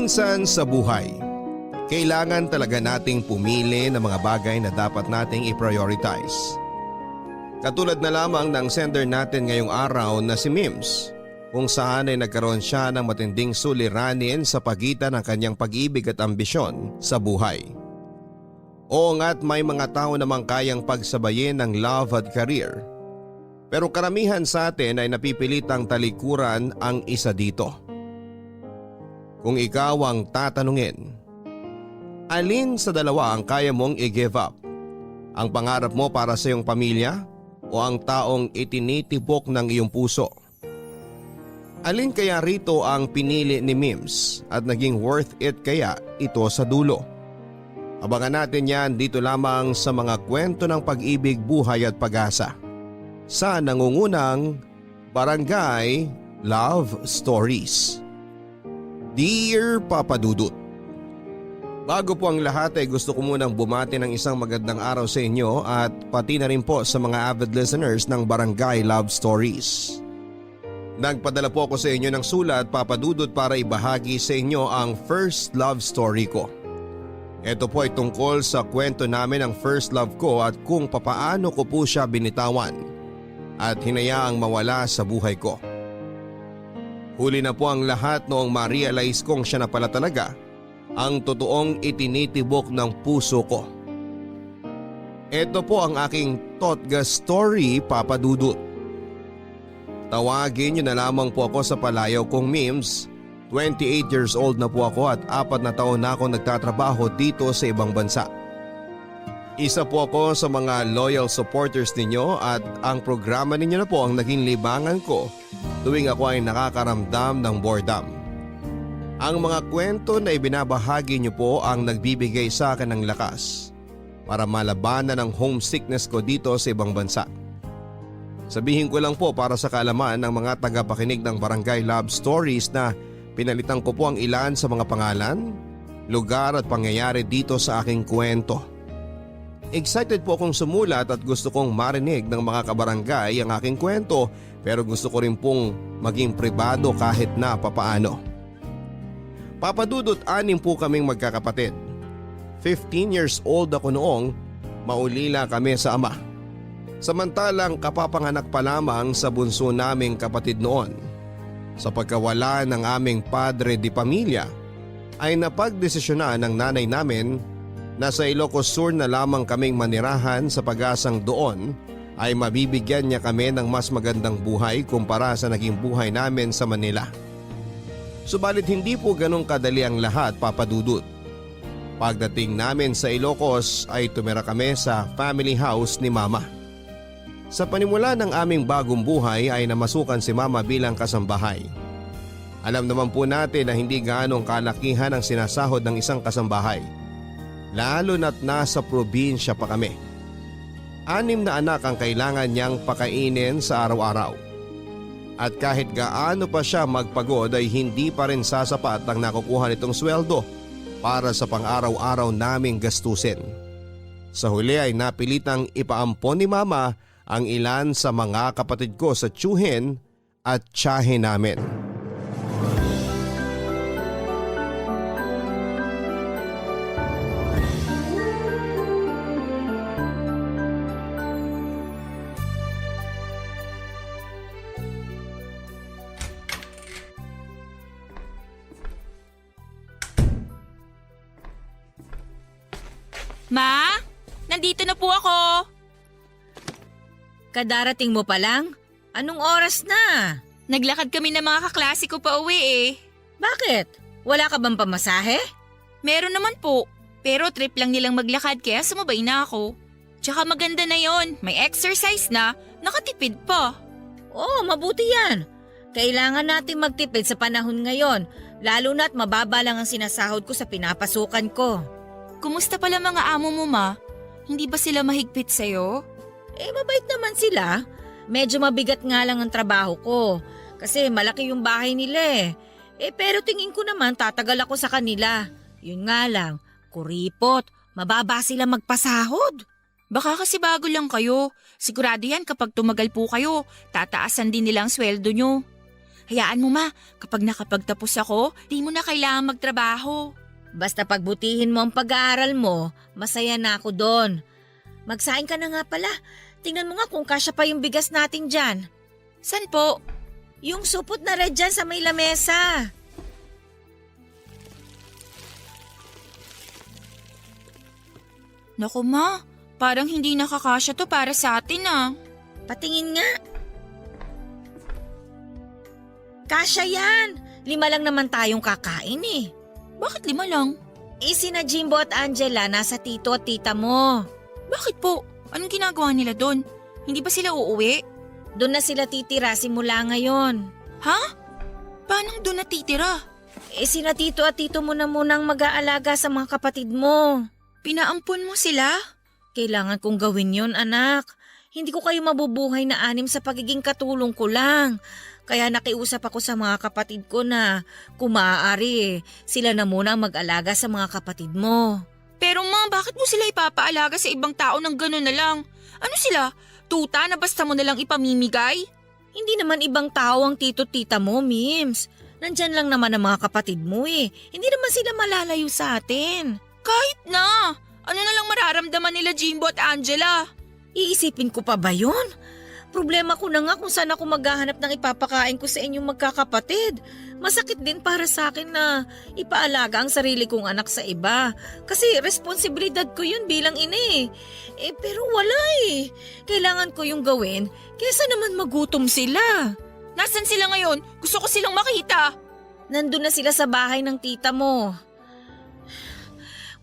Minsan sa buhay, kailangan talaga nating pumili ng mga bagay na dapat nating i-prioritize. Katulad na lamang ng sender natin ngayong araw na si Mims, kung saan ay nagkaroon siya ng matinding suliranin sa pagitan ng kanyang pag-ibig at ambisyon sa buhay. Oo nga't may mga tao namang kayang pagsabayin ng love at career. Pero karamihan sa atin ay napipilitang talikuran ang isa dito. Kung ikaw ang tatanungin, alin sa dalawa ang kaya mong i-give up? Ang pangarap mo para sa iyong pamilya o ang taong itinitibok ng iyong puso? Alin kaya rito ang pinili ni Mims at naging worth it kaya ito sa dulo? Abangan natin yan dito lamang sa mga kwento ng pag-ibig, buhay at pag-asa sa nangungunang Barangay Love Stories. Dear Papa Dudut, bago po ang lahat ay gusto ko munang bumati ng isang magandang araw sa inyo at pati na rin po sa mga avid listeners ng Barangay Love Stories. Nagpadala po ako sa inyo ng sulat, Papa Dudut, para ibahagi sa inyo ang first love story ko. Ito po ay tungkol sa kwento namin ng first love ko at kung papaano ko po siya binitawan at hinayaang mawala sa buhay ko. Huli na po ang lahat noong ma-realize kong siya na pala talaga ang totoong itinitibok ng puso ko. Ito po ang aking Totga story, Papa Dudut. Tawagin niyo na lamang po ako sa palayaw kong Mims. 28 years old na po ako at 4 na taon na ako nagtatrabaho dito sa ibang bansa. Isa po ako sa mga loyal supporters ninyo at ang programa ninyo na po ang naging libangan ko tuwing ako ay nakakaramdam ng boredom. Ang mga kwento na ibinabahagi niyo po ang nagbibigay sa akin ng lakas para malabanan ang homesickness ko dito sa ibang bansa. Sabihin ko lang po para sa kaalaman ng mga tagapakinig ng Barangay Love Stories na pinalitan ko po ang ilan sa mga pangalan, lugar at pangyayari dito sa aking kwento. Excited po akong sumulat at gusto kong marinig ng mga kabarangay ang aking kwento, pero gusto ko rin pong maging pribado kahit na papaano. Papa Dudut, 6 po kaming magkakapatid. 15 years old ako noong maulila kami sa ama. Samantalang kapapanganak pa lamang sa bunso naming kapatid noon. Sa pagkawala ng aming padre di pamilya ay napagdesisyonan ng nanay namin na sa Ilocos Sur na lamang kaming manirahan sa pag-asang doon ay mabibigyan niya kami ng mas magandang buhay kumpara sa naging buhay namin sa Manila. Subalit hindi po ganun kadali ang lahat, Papa Dudut. Pagdating namin sa Ilocos ay tumira kami sa family house ni Mama. Sa panimula ng aming bagong buhay ay namasukan si Mama bilang kasambahay. Alam naman po natin na hindi gaanong kalakihan ang sinasahod ng isang kasambahay. Lalo na't nasa probinsya pa kami. 6 na anak ang kailangan niyang pakainin sa araw-araw. At kahit gaano pa siya magpagod ay hindi pa rin sasapat ang nakukuha nitong sweldo para sa pang-araw-araw naming gastusin. Sa huli ay napilitang ipaampon ni Mama ang ilan sa mga kapatid ko sa tiyuhin at tiyahin namin. Ma, nandito na po ako. Kadarating mo pa lang? Anong oras na? Naglakad kami ng mga kaklase ko pa uwi eh. Bakit? Wala ka bang pamasahe? Meron naman po, pero trip lang nilang maglakad kaya sumabay na ako. Tsaka maganda na yon, may exercise na, nakatipid pa. Oo, mabuti yan. Kailangan natin magtipid sa panahon ngayon, lalo na't mababa lang ang sinasahod ko sa pinapasukan ko. Kumusta pala mga amo mo, Ma? Hindi ba sila mahigpit sa'yo? Mabait naman sila. Medyo mabigat nga lang ang trabaho ko kasi malaki yung bahay nila eh. Pero tingin ko naman tatagal ako sa kanila. Yun nga lang, kuripot, mababa sila magpasahod. Baka kasi bago lang kayo. Sigurado yan kapag tumagal po kayo, tataasan din nila ang sweldo nyo. Hayaan mo ma, kapag nakapagtapos ako, di mo na kailangan magtrabaho. Basta pagbutihin mo ang pag-aaral mo, masaya na ako doon. Magsaing ka na nga pala. Tingnan mo nga kung kasya pa yung bigas natin dyan. San po? Yung supot na red dyan sa may lamesa. Naku ma, parang hindi nakakasya to para sa atin ah. Patingin nga. Kasya yan. 5 lang naman tayong kakain eh. Bakit 5 lang? Sina Jimbo at Angela nasa tito at tita mo. Bakit po? Anong ginagawa nila doon? Hindi ba sila uuwi? Doon na sila titira simula ngayon. Ha? Paano doon natitira? Sina tito at tito mo na munang mag-aalaga sa mga kapatid mo. Pinaampon mo sila? Kailangan kong gawin yon, anak. Hindi ko kayo mabubuhay na 6 sa pagiging katulong ko lang. Kaya nakiusap ako sa mga kapatid ko na kung maaari, sila na muna ang mag-alaga sa mga kapatid mo. Pero ma, bakit mo sila ipapaalaga sa ibang tao ng gano'n na lang? Ano sila? Tuta na basta mo na lang ipamimigay? Hindi naman ibang tao ang tito-tita mo, Mims. Nandyan lang naman ang mga kapatid mo eh. Hindi naman sila malalayo sa atin. Kahit na! Ano na lang mararamdaman nila Jimbo at Angela? Iisipin ko pa ba yun? Problema ko na nga kung saan ako maghahanap ng ipapakain ko sa inyong magkakapatid. Masakit din para sa akin na ipaalaga ang sarili kong anak sa iba. Kasi responsibilidad ko yun bilang ina eh. Pero wala eh. Kailangan ko yung gawin kesa naman magutom sila. Nasaan sila ngayon? Gusto ko silang makita. Nandun na sila sa bahay ng tita mo.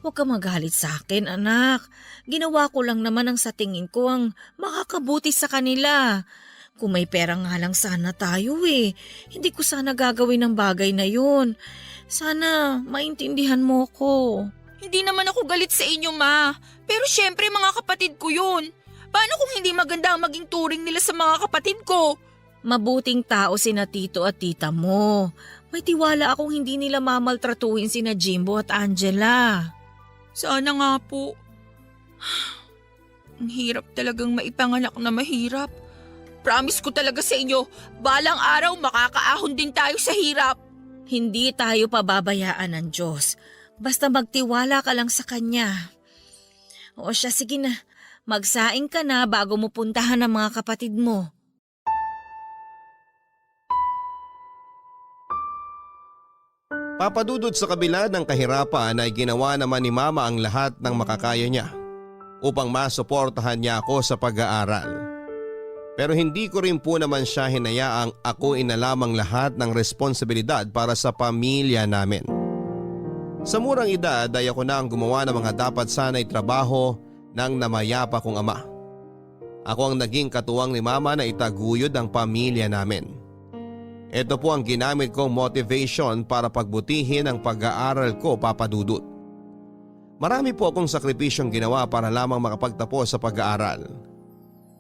Huwag ka magalit sa akin, anak. Ginawa ko lang naman ang sa tingin ko ang makakabuti sa kanila. Kung may pera nga lang sana tayo eh. Hindi ko sana gagawin ang bagay na yun. Sana maintindihan mo ko. Hindi naman ako galit sa inyo, ma. Pero syempre mga kapatid ko yun. Paano kung hindi maganda ang maging turing nila sa mga kapatid ko? Mabuting tao sina tito at tita mo. May tiwala akong hindi nila mamaltratuhin sina Jimbo at Angela. Sana nga po. Ang hirap talagang maipanganak na mahirap. Promise ko talaga sa inyo, balang araw makakaahon din tayo sa hirap. Hindi tayo pababayaan ng Diyos. Basta magtiwala ka lang sa Kanya. O siya, sige na. Magsaing ka na bago mo puntahan ang mga kapatid mo. Papadudod sa kabila ng kahirapan ay ginawa naman ni Mama ang lahat ng makakaya niya upang masuportahan niya ako sa pag-aaral. Pero hindi ko rin po naman siya hinayaang ako inalamang lahat ng responsibilidad para sa pamilya namin. Sa murang edad ay ako na ang gumawa ng mga dapat sana'y trabaho ng namayapa kong ama. Ako ang naging katuwang ni Mama na itaguyod ang pamilya namin. Ito po ang ginamit kong motivation para pagbutihin ang pag-aaral ko, Papadudot. Marami po akong sakripisyong ginawa para lamang makapagtapos sa pag-aaral.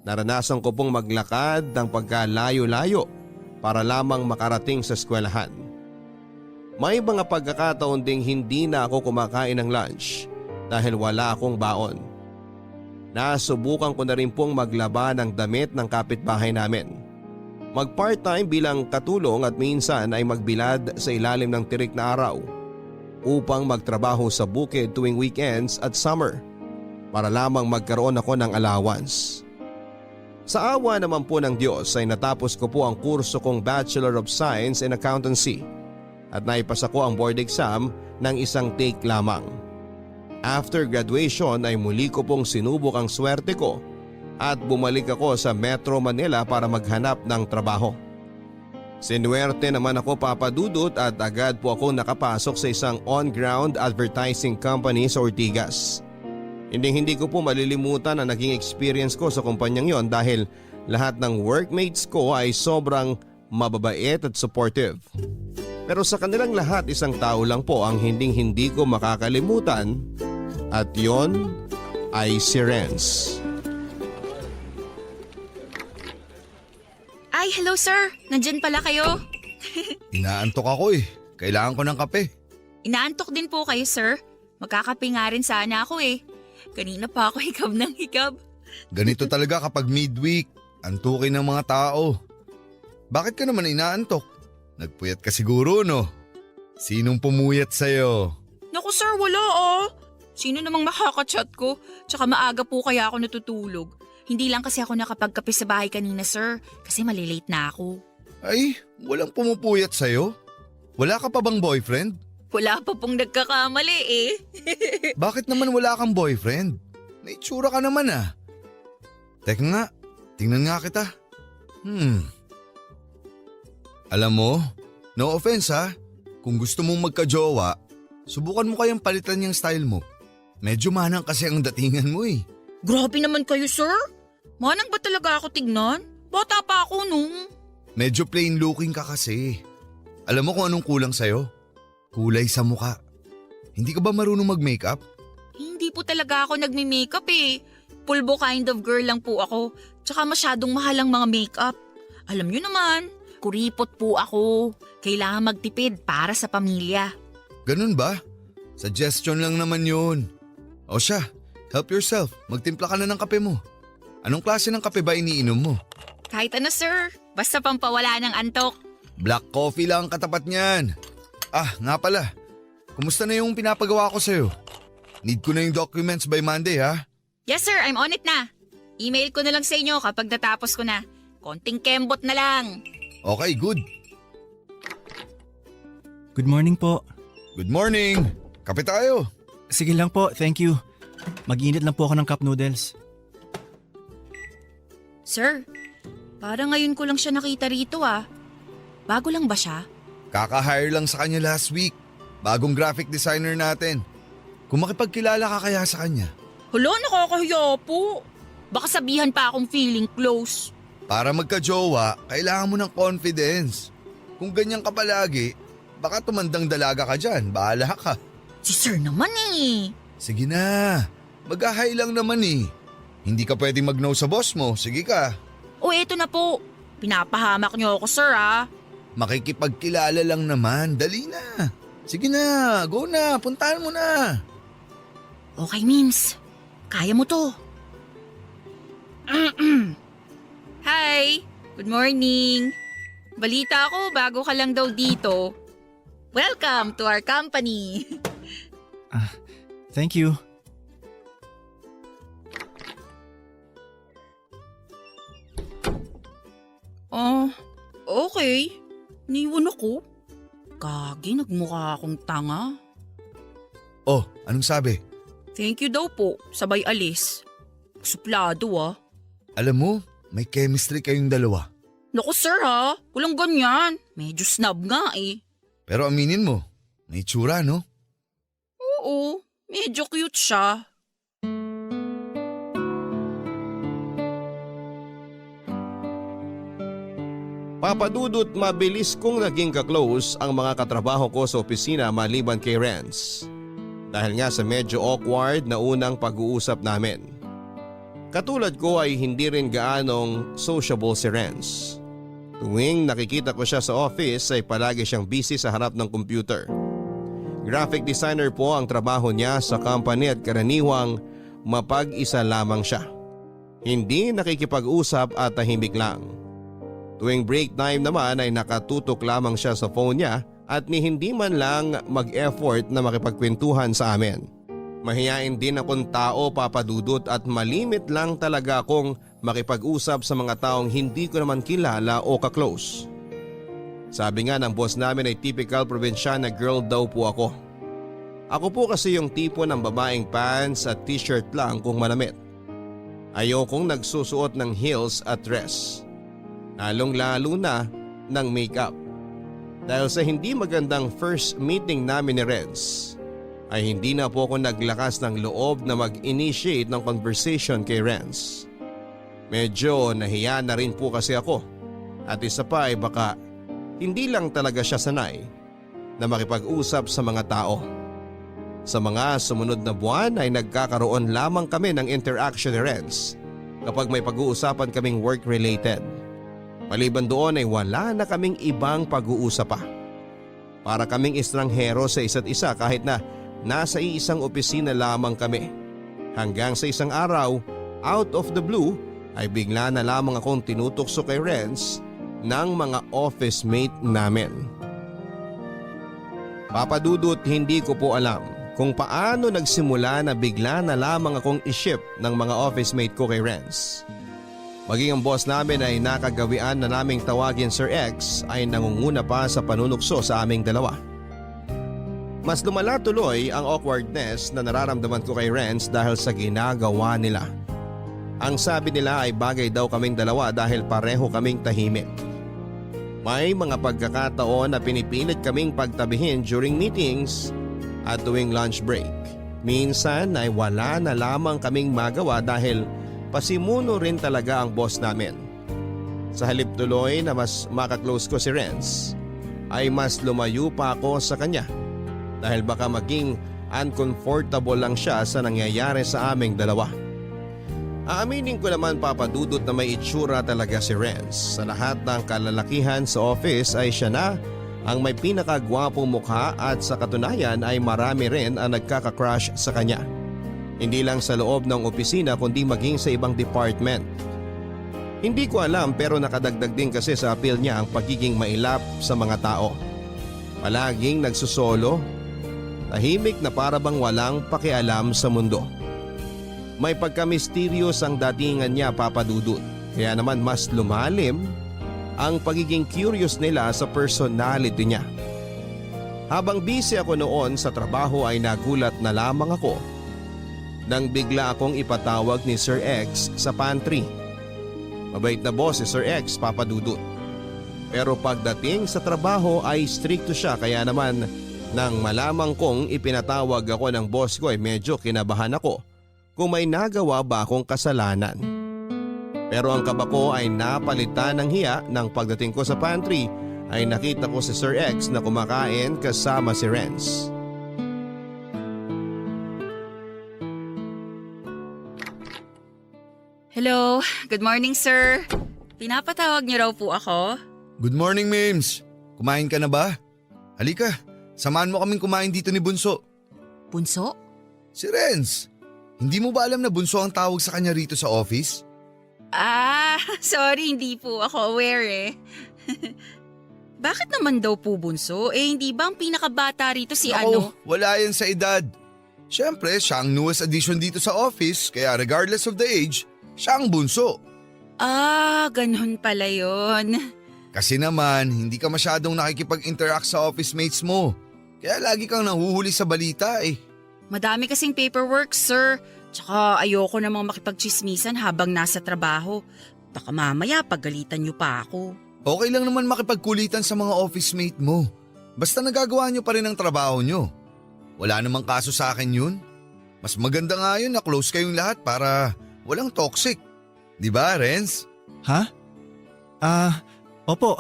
Naranasan ko pong maglakad ng pagkalayo-layo para lamang makarating sa eskwelahan. May mga pagkakataon ding hindi na ako kumakain ng lunch dahil wala akong baon. Nasubukan ko na rin pong maglaba ng damit ng kapitbahay namin. Mag-part-time bilang katulong at minsan ay magbilad sa ilalim ng tirik na araw upang magtrabaho sa bukid tuwing weekends at summer para lamang magkaroon ako ng allowance. Sa awa naman po ng Diyos ay natapos ko po ang kurso kong Bachelor of Science in Accountancy at naipasa ko ang board exam ng isang take lamang. After graduation ay muli ko pong sinubok ang swerte ko at bumalik ako sa Metro Manila para maghanap ng trabaho. Sinuwerte naman ako, Papadudot, at agad po ako nakapasok sa isang on-ground advertising company sa Ortigas. Hindi ko po malilimutan ang naging experience ko sa kumpanyang yon dahil lahat ng workmates ko ay sobrang mababait at supportive. Pero sa kanilang lahat isang tao lang po ang hindi ko makakalimutan at yon ay si Renz. Ay, hello sir. Nandyan pala kayo. Inaantok ako eh. Kailangan ko ng kape. Inaantok din po kayo sir. Magkakape nga rin sana ako eh. Kanina pa ako hikab ng hikab. Ganito talaga kapag midweek. Antukin ng mga tao. Bakit ka naman inaantok? Nagpuyat ka siguro, no? Sinong pumuyat sa'yo? Naku sir, wala ah. Sino namang makakachat ko? Tsaka maaga po kaya ako natutulog. Hindi lang kasi ako nakapagkape sa bahay kanina sir, kasi malilate na ako. Ay, walang pumupuyat sa'yo? Wala ka pa bang boyfriend? Wala pa pong nagkakamali eh. Bakit naman wala kang boyfriend? May itsura ka naman ah. Teka nga, tingnan nga kita. Alam mo, no offense ha, kung gusto mong magka-jowa, subukan mo kayang palitan yung style mo. Medyo manang kasi ang datingan mo eh. Grabe naman kayo sir. Manang ba talaga ako tignan? Bata pa ako nung. Medyo plain looking ka kasi. Alam mo kung anong kulang sa'yo? Kulay sa muka. Hindi ka ba marunong mag-makeup? Hindi po talaga ako nagme-makeup eh. Pulbo kind of girl lang po ako. Tsaka masyadong mahal ang mga makeup. Alam nyo naman, kuripot po ako. Kailangan magtipid para sa pamilya. Ganun ba? Suggestion lang naman yun. O siya, help yourself. Magtimpla ka na ng kape mo. Anong klase ng kape ba iniinom mo? Kahit ano sir, basta pampawala ng antok. Black coffee lang ang katapat niyan. Ah, nga pala. Kumusta na yung pinapagawa ko sa'yo? Need ko na yung documents by Monday ha? Yes sir, I'm on it na. Email ko na lang sa inyo kapag natapos ko na. Konting kembot na lang. Okay, good. Good morning po. Good morning. Kape tayo. Sige lang po, thank you. Mag-init lang po ako ng cup noodles. Sir, parang ngayon ko lang siya nakita rito ah. Bago lang ba siya? Kaka-hire lang sa kanya last week. Bagong graphic designer natin. Kung makipagkilala ka kaya sa kanya. Hala, nakakahiya po. Baka sabihan pa akong feeling close. Para magka-jowa, kailangan mo ng confidence. Kung ganyan ka palagi, baka tumandang dalaga ka dyan. Bahala ka. Si sir naman eh. Sige na. Mag-ahay lang naman eh. Hindi ka pwedeng mag-no sa boss mo. Sige ka. O eto na po. Pinapahamak niyo ako sir ah. Makikipagkilala lang naman. Dali na. Sige na. Go na. Puntahan mo na. Okay Mims, kaya mo to. Hi, good morning. Balita ko bago ka lang daw dito. Welcome to our company. Thank you. Okay. Niwan ako. Gagi, nagmukha akong tanga. Oh, anong sabi? Thank you daw po, sabay alis. Suplado ah. Alam mo, may chemistry kayong dalawa. Naku sir ha, walang ganyan. Medyo snob nga eh. Pero aminin mo, may tsura no? Oo, medyo cute siya. Papadudot mabilis kong naging ka-close ang mga katrabaho ko sa opisina maliban kay Renz. Dahil nga sa medyo awkward na unang pag-uusap namin. Katulad ko ay hindi rin gaanong sociable si Renz. Tuwing nakikita ko siya sa office ay palagi siyang busy sa harap ng computer. Graphic designer po ang trabaho niya sa company at karaniwang mapag-isa lamang siya. Hindi nakikipag-usap at tahimik lang. Tuwing break time naman ay nakatutok lamang siya sa phone niya at ni hindi man lang mag-effort na makipagkwentuhan sa amin. Mahiyain din akong tao papadudot at malimit lang talaga akong makipag-usap sa mga taong hindi ko naman kilala o ka-close. Sabi nga ng boss namin ay typical probinsyana girl daw po ako. Ako po kasi yung tipo ng babaeng pants at t-shirt lang kung malamit. Ayokong nagsusuot ng heels at dress. Lalong lalo na ng makeup. Dahil sa hindi magandang first meeting namin ni Renz, ay hindi na po ako naglakas ng loob na mag-initiate ng conversation kay Renz. Medyo nahiya na rin po kasi ako at isa pa ay baka hindi lang talaga siya sanay na makipag-usap sa mga tao. Sa mga sumunod na buwan ay nagkakaroon lamang kami ng interaction ni Renz kapag may pag-uusapan kaming work-related. Maliban doon ay wala na kaming ibang pag-uusap pa. Para kaming estranghero sa isa't isa kahit na nasa iisang opisina lamang kami. Hanggang sa isang araw, out of the blue, ay bigla na lamang akong tinutokso kay Renz ng mga office mate namin. Papa Dudut, hindi ko po alam kung paano nagsimula na bigla na lamang akong iship ng mga office mate ko kay Renz. Maging ang boss namin ay nakagawian na naming tawagin Sir X ay nangunguna pa sa panunukso sa aming dalawa. Mas lumala tuloy ang awkwardness na nararamdaman ko kay Renz dahil sa ginagawa nila. Ang sabi nila ay bagay daw kaming dalawa dahil pareho kaming tahimik. May mga pagkakataon na pinipilit kaming pagtabihin during meetings at tuwing lunch break. Minsan ay wala na lamang kaming magawa dahil pasimuno rin talaga ang boss namin. Sa halip tuloy na mas makaklose ko si Renz, ay mas lumayo pa ako sa kanya dahil baka maging uncomfortable lang siya sa nangyayari sa aming dalawa. Aaminin ko naman, Papa Dudut, na may itsura talaga si Renz. Sa lahat ng kalalakihan sa office ay siya na ang may pinakagwapong mukha at sa katunayan ay marami rin ang nagkaka-crush sa kanya. Hindi lang sa loob ng opisina kundi maging sa ibang department. Hindi ko alam pero nakadagdag din kasi sa appeal niya ang pagiging mailap sa mga tao. Palaging nagsusolo, tahimik na para bang walang pakialam sa mundo. May pagka-mysterious ang datingan niya, Papa Dudut. Kaya naman mas lumalim ang pagiging curious nila sa personality niya. Habang busy ako noon sa trabaho ay nagulat na lamang ako nang bigla akong ipatawag ni Sir X sa pantry. Mabait na boss si Sir X, Papa Dudut. Pero pagdating sa trabaho ay stricto siya kaya naman nang malamang kong ipinatawag ako ng boss ko ay medyo kinabahan ako kung may nagawa ba akong kasalanan. Pero ang kaba ko ay napalitan ng hiya nang pagdating ko sa pantry ay nakita ko si Sir X na kumakain kasama si Renz. Hello, good morning sir. Pinapatawag niyo raw po ako? Good morning, Mims. Kumain ka na ba? Halika, samahan mo kaming kumain dito ni Bunso. Bunso? Si Renz. Hindi mo ba alam na Bunso ang tawag sa kanya rito sa office? Sorry, hindi po ako aware eh. Bakit naman daw po bunso? Hindi ba ang pinakabata rito si ano? Wala yan sa edad. Siyempre, siya ang newest addition dito sa office kaya regardless of the age, siya ang bunso. Ganun pala yun. Kasi naman, hindi ka masyadong nakikipag-interact sa office mates mo. Kaya lagi kang nahuhuli sa balita eh. Madami kasing paperwork, sir. Tsaka ayoko namang makipagchismisan habang nasa trabaho. Baka mamaya pagalitan niyo pa ako. Okay lang naman makipagkulitan sa mga office mate mo. Basta nagagawa niyo pa rin ang trabaho niyo. Wala namang kaso sa akin yun. Mas maganda nga yun na close kayong lahat para walang toxic. Di ba, Renz? Ha? Opo.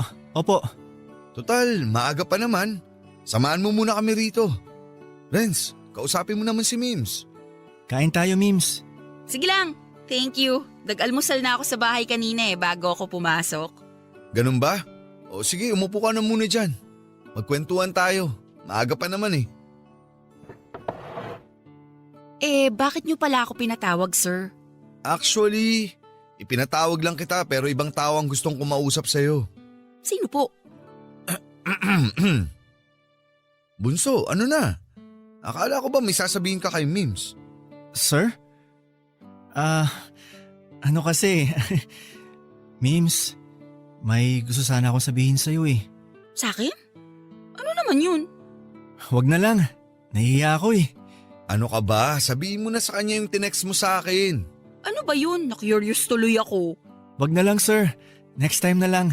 Total, maaga pa naman. Samahan mo muna kami rito. Renz, kausapin mo naman si Mims. Kain tayo, Mims. Sige lang, thank you. Nag-almusal na ako sa bahay kanina bago ako pumasok. Ganun ba? O sige, umupo ka na muna dyan. Magkwentuhan tayo. Maaga pa naman eh. Bakit niyo pala ako pinatawag, sir? Actually, ipinatawag lang kita pero ibang tao ang gustong kumausap sa'yo. Sino po? Bunso, ano na? Akala ko ba may sasabihin ka kay Mims? Sir? Ano kasi? Mims, may gusto sana akong sabihin sa'yo eh. Sa akin? Ano naman yun? Huwag na lang. Nahihiya ako eh. Ano ka ba? Sabihin mo na sa kanya yung tinext mo sa akin. Ano ba yun? Na-curious tuloy ako. Huwag na lang, sir. Next time na lang.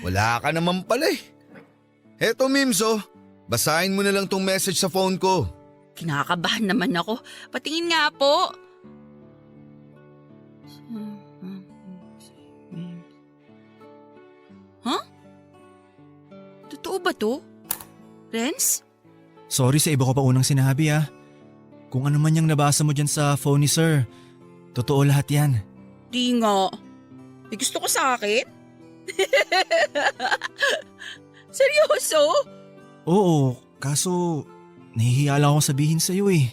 Wala ka naman pala eh. Heto Mims oh, basahin mo na lang tong message sa phone ko. Kinakabahan naman ako. Patingin nga po. Huh? Totoo ba to? Renz? Sorry sa iba ko pa unang sinabi ah. Kung ano man yung nabasa mo dyan sa phone ni sir, totoo lahat yan. Di nga. May gusto ko sa akin? Seryoso? Oo, kaso nahihiya lang akong sabihin sa'yo eh.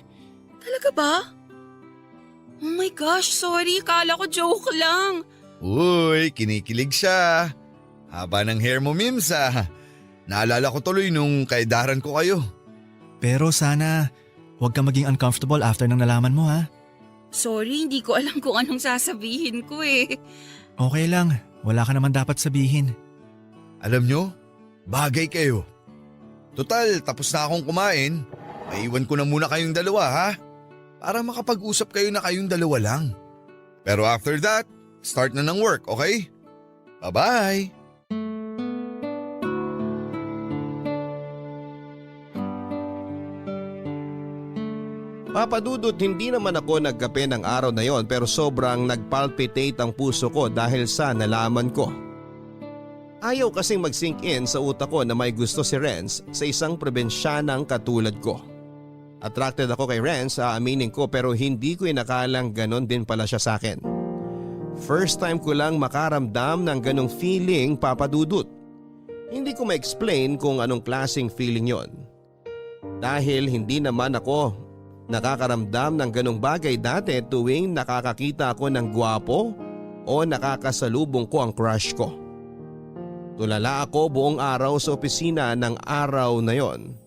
Talaga ba? Oh my gosh, sorry. Kala ko joke lang. Uy, kinikilig siya. Haba ng hair mo, Mims ah. Naalala ko tuloy nung kaedaran ko kayo. Pero sana huwag kang maging uncomfortable after nang nalaman mo ha. Sorry, hindi ko alam kung anong sasabihin ko eh. Okay lang, wala ka naman dapat sabihin. Alam nyo, bagay kayo. Total, tapos na akong kumain. Maiwan ko na muna kayong dalawa ha. Para makapag-usap kayo na kayong dalawa lang. Pero after that, start na ng work, okay? Bye-bye! Papadudot, hindi naman ako nagkape ng araw na yon pero sobrang nagpalpitate ang puso ko dahil sa nalaman ko. Ayaw kasing mag-sink in sa utak ko na may gusto si Renz sa isang probinsyanang katulad ko. Attracted ako kay Renz, aaminin ko, pero hindi ko inakalang ganon din pala siya sa akin. First time ko lang makaramdam ng ganong feeling, Papadudot. Hindi ko ma-explain kung anong klaseng feeling yon. Dahil hindi naman ako nakakaramdam ng ganong bagay dati tuwing nakakakita ako ng gwapo o nakakasalubong ko ang crush ko. Tulala ako buong araw sa opisina ng araw na yon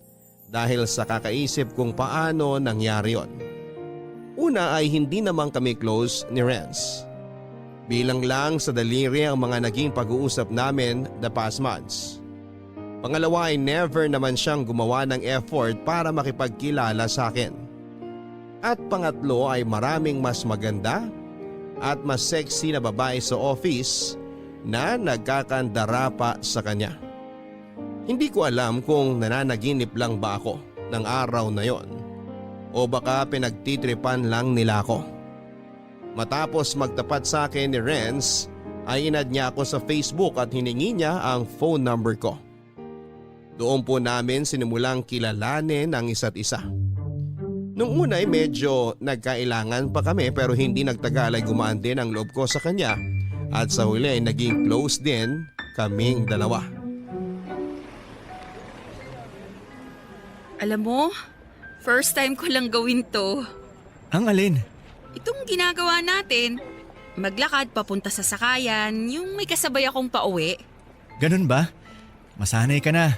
dahil sa kakaisip kung paano nangyari yon. Una ay hindi naman kami close ni Renz. Bilang lang sa daliri ang mga naging pag-uusap namin the past months. Pangalawa ay never naman siyang gumawa ng effort para makipagkilala sa akin. At pangatlo ay maraming mas maganda at mas sexy na babae sa office na nagkakandara pa sa kanya. Hindi ko alam kung nananaginip lang ba ako ng araw na yon o baka pinagtitripan lang nila ako. Matapos magtapat sa akin ni Renz ay inad niya ako sa Facebook at hiningi niya ang phone number ko. Doon po namin sinimulang kilalanin ang isa't isa. Nung una ay medyo nagkailangan pa kami pero hindi nagtagal ay gumaan din ang loob ko sa kanya at sa huli ay naging close din kaming dalawa. Alam mo, first time ko lang gawin to. Ang alin? Itong ginagawa natin, maglakad papunta sa sakayan, yung may kasabay akong pauwi. Ganun ba? Masanay ka na.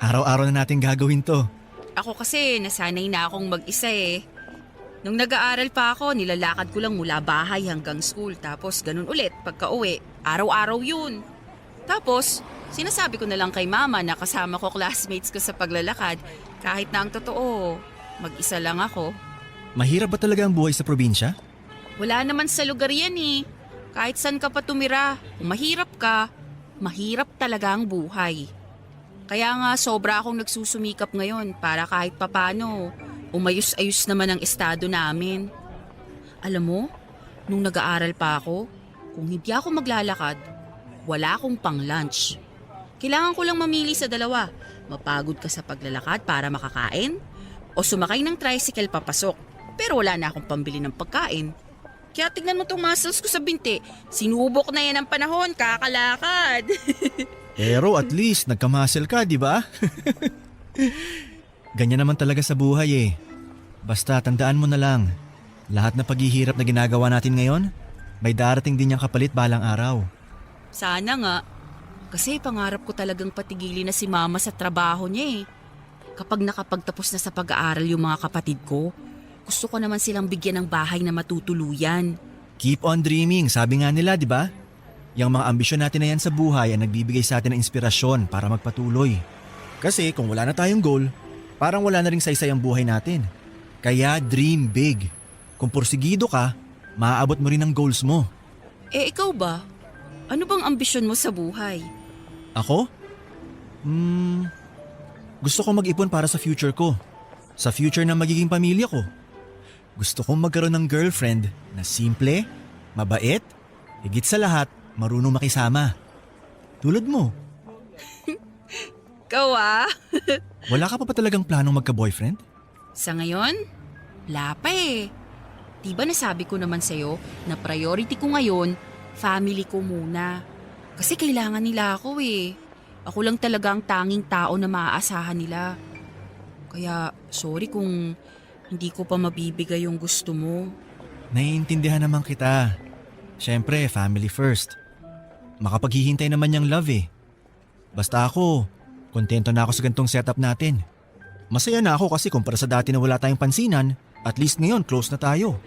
Araw-araw na natin gagawin to. Ako kasi nasanay na akong mag-isa eh. Nung nag-aaral pa ako, nilalakad ko lang mula bahay hanggang school tapos ganun ulit pagka uwi. Araw-araw yun. Tapos, sinasabi ko na lang kay mama na kasama ko classmates ko sa paglalakad kahit na ang totoo, mag-isa lang ako. Mahirap ba talaga ang buhay sa probinsya? Wala naman sa lugar yan eh. Kahit saan ka pa tumira, kung mahirap ka, mahirap talaga ang buhay. Kaya nga sobra akong nagsusumikap ngayon para kahit papano umayos-ayos naman ang estado namin. Alam mo, nung nag-aaral pa ako, kung hindi ako maglalakad, wala akong pang-lunch. Kailangan ko lang mamili sa dalawa. Mapagod ka sa paglalakad para makakain o sumakay ng tricycle papasok. Pero wala na akong pambili ng pagkain. Kaya tignan mo tong muscles ko sa binti. Sinubok na yan ang panahon, kakalakad. Pero at least nagka-muscle ka, di ba? Ganyan naman talaga sa buhay eh. Basta tandaan mo na lang, lahat na paghihirap na ginagawa natin ngayon, may darating din niyang kapalit balang araw. Sana nga. Kasi pangarap ko talagang patigilin na si mama sa trabaho niya eh. Kapag nakapagtapos na sa pag-aaral yung mga kapatid ko, gusto ko naman silang bigyan ng bahay na matutuluyan. Keep on dreaming, sabi nga nila, di ba? Yang mga ambisyon natin na yan sa buhay ang nagbibigay sa atin ng inspirasyon para magpatuloy. Kasi kung wala na tayong goal, parang wala na ring saysay ang buhay natin. Kaya dream big. Kung porsigido ka, maaabot mo rin ang goals mo. Eh ikaw ba? Ano bang ambisyon mo sa buhay? Ako? Gusto kong mag-ipon para sa future ko. Sa future ng magiging pamilya ko. Gusto kong magkaroon ng girlfriend na simple, mabait, higit sa lahat, marunong makisama. Tulad mo. Ikaw ah? Wala ka pa talagang planong magka-boyfriend? Sa ngayon, wala pa eh. Diba nasabi ko naman sa'yo na priority ko ngayon, family ko muna. Kasi kailangan nila ako eh. Ako lang talaga ang tanging tao na maaasahan nila. Kaya sorry kung hindi ko pa mabibigay yung gusto mo. Naiintindihan naman kita. Siyempre, family first. makapaghihintay naman niyang love eh. Basta ako, kontento na ako sa gantong setup natin. Masaya na ako kasi kumpara sa dati na wala tayong pansinan, at least ngayon close na tayo.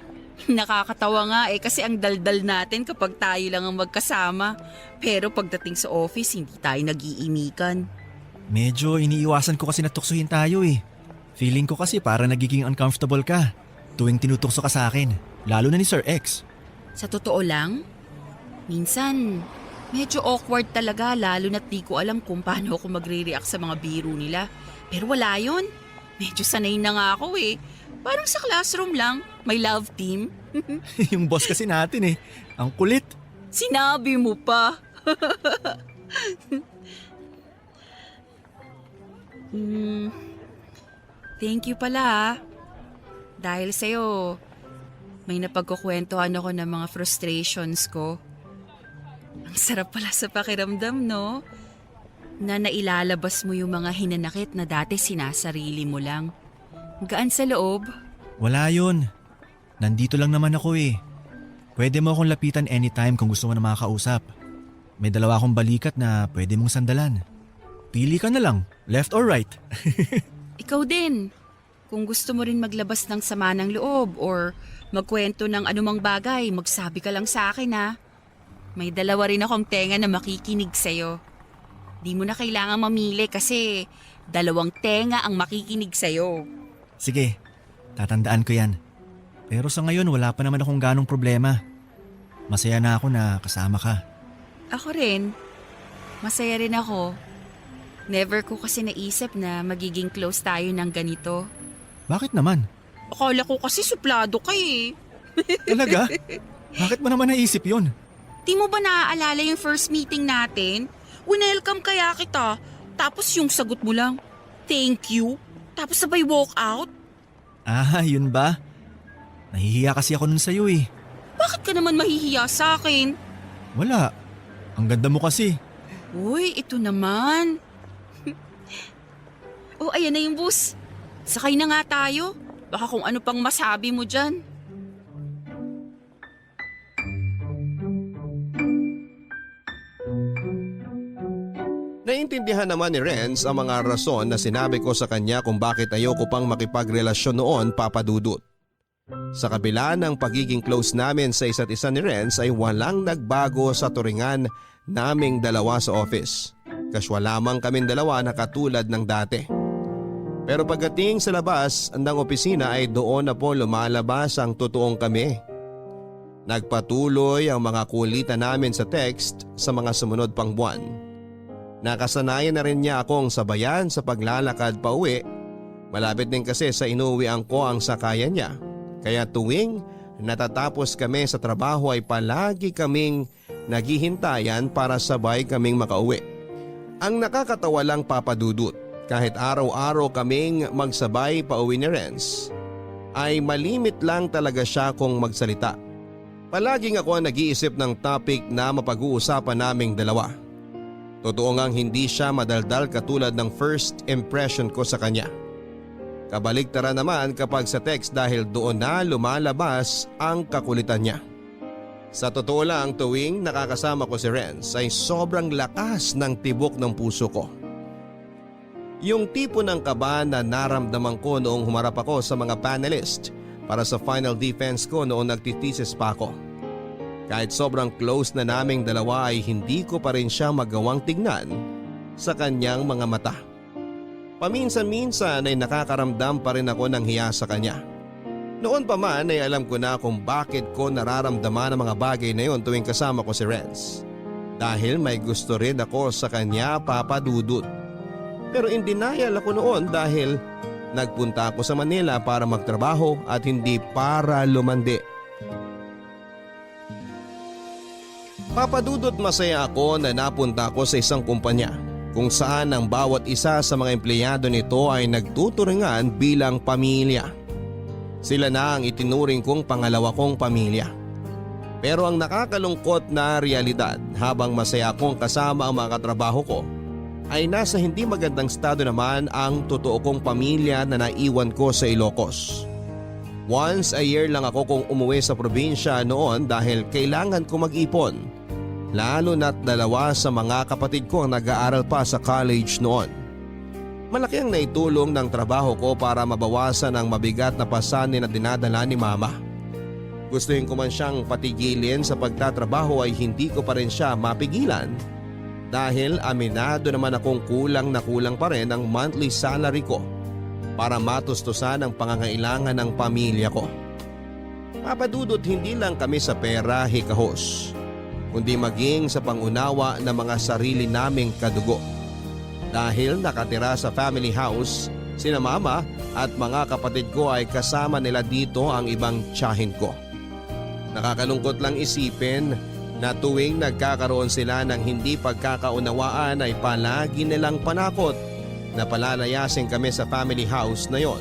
Nakakatawa nga kasi ang daldal natin kapag tayo lang ang magkasama. Pero pagdating sa office, hindi tayo nag-iimikan. Medyo iniiwasan ko kasi na tuksohin tayo eh. Feeling ko kasi para nagiging uncomfortable ka tuwing tinutukso ka sa akin, lalo na ni Sir X. Sa totoo lang, minsan medyo awkward talaga lalo na't di ko alam kung paano ako magre-react sa mga biro nila. Pero wala yun. Medyo sanay na nga ako eh. Parang sa classroom lang, may love team. Yung boss kasi natin eh, ang kulit. Sinabi mo pa. Thank you pala ah. Dahil sa'yo, may napagkukwentuhan ako ng mga frustrations ko. Ang sarap pala sa pakiramdam, no? Na nailalabas mo yung mga hinanakit na dati sinasarili mo lang. Gaan sa loob. Wala yun. Nandito lang naman ako eh. Pwede mo akong lapitan anytime kung gusto mo na makakausap. May dalawa akong balikat na pwede mong sandalan. Pili ka na lang, left or right. Ikaw din. Kung gusto mo rin maglabas ng sama ng loob or magkwento ng anumang bagay, magsabi ka lang sa akin ha. May dalawa rin akong tenga na makikinig sa'yo. Di mo na kailangan mamili kasi 2 tenga ang makikinig sa'yo. Sige, tatandaan ko yan. Pero sa ngayon wala pa naman akong ganong problema. Masaya na ako na kasama ka. Ako rin. Masaya rin ako. Never ko kasi naisip na magiging close tayo ng ganito. Bakit naman? Akala ko kasi suplado ka eh. Talaga? Bakit mo naman naisip yun? Di mo ba naaalala yung first meeting natin? Winelcome kaya kita. Tapos yung sagot mo lang, thank you. Tapos sabay walk out. Ah, yun ba? Nahihiya kasi ako nun sa'yo eh. Bakit ka naman mahihiya sa akin? Wala. Ang ganda mo kasi. Uy, ito naman. Oh, ayan na yung bus. Sakay na nga tayo. Baka kung ano pang masabi mo dyan. Naiintindihan naman ni Renz ang mga rason na sinabi ko sa kanya kung bakit ayoko pang makipagrelasyon noon, Papa Dudut. Sa kabila ng pagiging close namin sa isa't isa ni Renz ay walang nagbago sa turingan naming dalawa sa office. Kaswa lamang kaming dalawa na katulad ng dati. Pero pagdating sa labas ng opisina ay doon na po lumalabas ang totoong kami. Nagpatuloy ang mga kulitan namin sa text sa mga sumunod pang buwan. Nakasanayan na rin niya akong sabayan sa paglalakad pa uwi. Malapit din kasi sa inuwian ko ang sakayan niya. Kaya tuwing natatapos kami sa trabaho ay palagi kaming naghihintayan para sabay kaming makauwi. Ang nakakatawa lang, Papa Dudut, kahit araw-araw kaming magsabay pa uwi ni Renz, ay malimit lang talaga siya kung magsalita. Palaging ako ang nag-iisip ng topic na mapag-uusapan naming dalawa. Totoo ngang hindi siya madaldal katulad ng first impression ko sa kanya. Kabaligtaran naman kapag sa text dahil doon na lumalabas ang kakulitan niya. Sa totoo lang, tuwing nakakasama ko si Renz ay sobrang lakas ng tibok ng puso ko. Yung tipo ng kaba na naramdaman ko noong humarap ako sa mga panelist para sa final defense ko noong nagtitesis pa ako. Kahit sobrang close na naming dalawa ay hindi ko pa rin siya magawang tignan sa kanyang mga mata. Paminsan-minsan ay nakakaramdam pa rin ako ng hiya sa kanya. Noon pa man ay alam ko na kung bakit ko nararamdaman ang mga bagay na yon tuwing kasama ko si Renz. Dahil may gusto rin ako sa kanya, Papa Dudut. Pero in denial ako noon dahil nagpunta ako sa Manila para magtrabaho at hindi para lumandi. Papa Dudut, masaya ako na napunta ako sa isang kumpanya kung saan ang bawat isa sa mga empleyado nito ay nagtuturingan bilang pamilya. Sila na ang itinuring kong pangalawa kong pamilya. Pero ang nakakalungkot na realidad habang masaya akong kasama ang mga katrabaho ko ay nasa hindi magandang estado naman ang totoo kong pamilya na naiwan ko sa Ilocos. Once a year lang ako kung umuwi sa probinsya noon dahil kailangan ko mag-ipon Lalo na't dalawa sa mga kapatid ko ang nag-aaral pa sa college noon. Malaki ang naitulong ng trabaho ko para mabawasan ang mabigat na pasanin na dinadala ni mama. Gustuhin ko man siyang patigilin sa pagtatrabaho ay hindi ko pa rin siya mapigilan dahil aminado naman akong kulang na kulang pa rin ang monthly salary ko para matustusan ang pangangailangan ng pamilya ko. Papadudot hindi lang kami sa pera hikahos, kundi maging sa pangunawa ng mga sarili naming kadugo. Dahil nakatira sa family house, sina mama at mga kapatid ko ay kasama nila dito ang ibang tiyahin ko. Nakakalungkot lang isipin na tuwing nagkakaroon sila ng hindi pagkakaunawaan ay palagi nilang panakot na palalayasin kami sa family house na yon,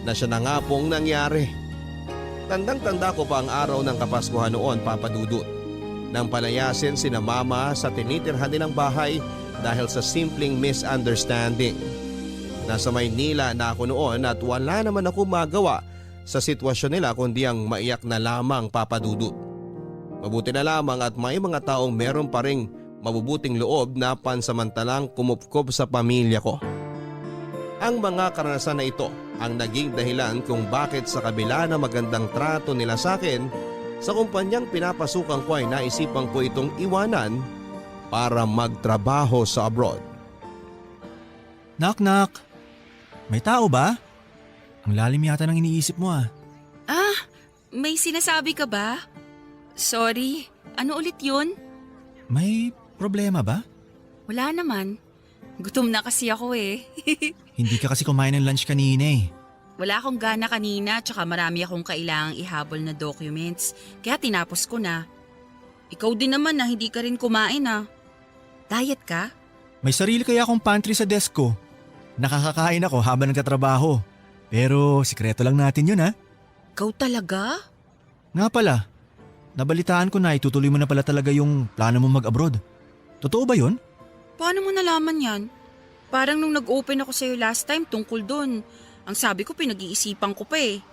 na siya na nga pong nangyari. Tandang-tanda ko pa ang araw ng Kapaskuhan noon, Papa Dudut, nang palayasin sina mama sa tinitirhan nilang bahay dahil sa simpleng misunderstanding. Nasa Maynila na ako noon at wala naman ako magawa sa sitwasyon nila kundi ang maiyak na lamang, Papa Dudut. Mabuti na lamang at may mga taong meron pa ring mabubuting loob na pansamantalang kumupkob sa pamilya ko. Ang mga karanasan na ito ang naging dahilan kung bakit sa kabila na magandang trato nila sa akin, sa kumpanyang pinapasukan ko ay naisipan ko itong iwanan para magtrabaho sa abroad. Knock knock. May tao ba? Ang lalim yata ng iniisip mo ah. May sinasabi ka ba? Sorry, ano ulit yun? May problema ba? Wala naman. Gutom na kasi ako eh. Hindi ka kasi kumain ng lunch kanina eh. Wala akong gana kanina tsaka marami akong kailangang ihabol na documents. Kaya tinapos ko na. Ikaw din naman na hindi ka rin kumain ah. Diet ka? May sarili kaya akong pantry sa desk ko. Nakakakain ako habang nagtatrabaho. Pero sikreto lang natin yun ha. Ikaw talaga? Nga pala, nabalitaan ko na itutuloy mo na pala talaga yung plano mo mag-abroad. Totoo ba yun? Paano mo nalaman yan? Parang nung nag-open ako sa'yo last time tungkol dun. Ang sabi ko pinag-iisipan ko pa eh.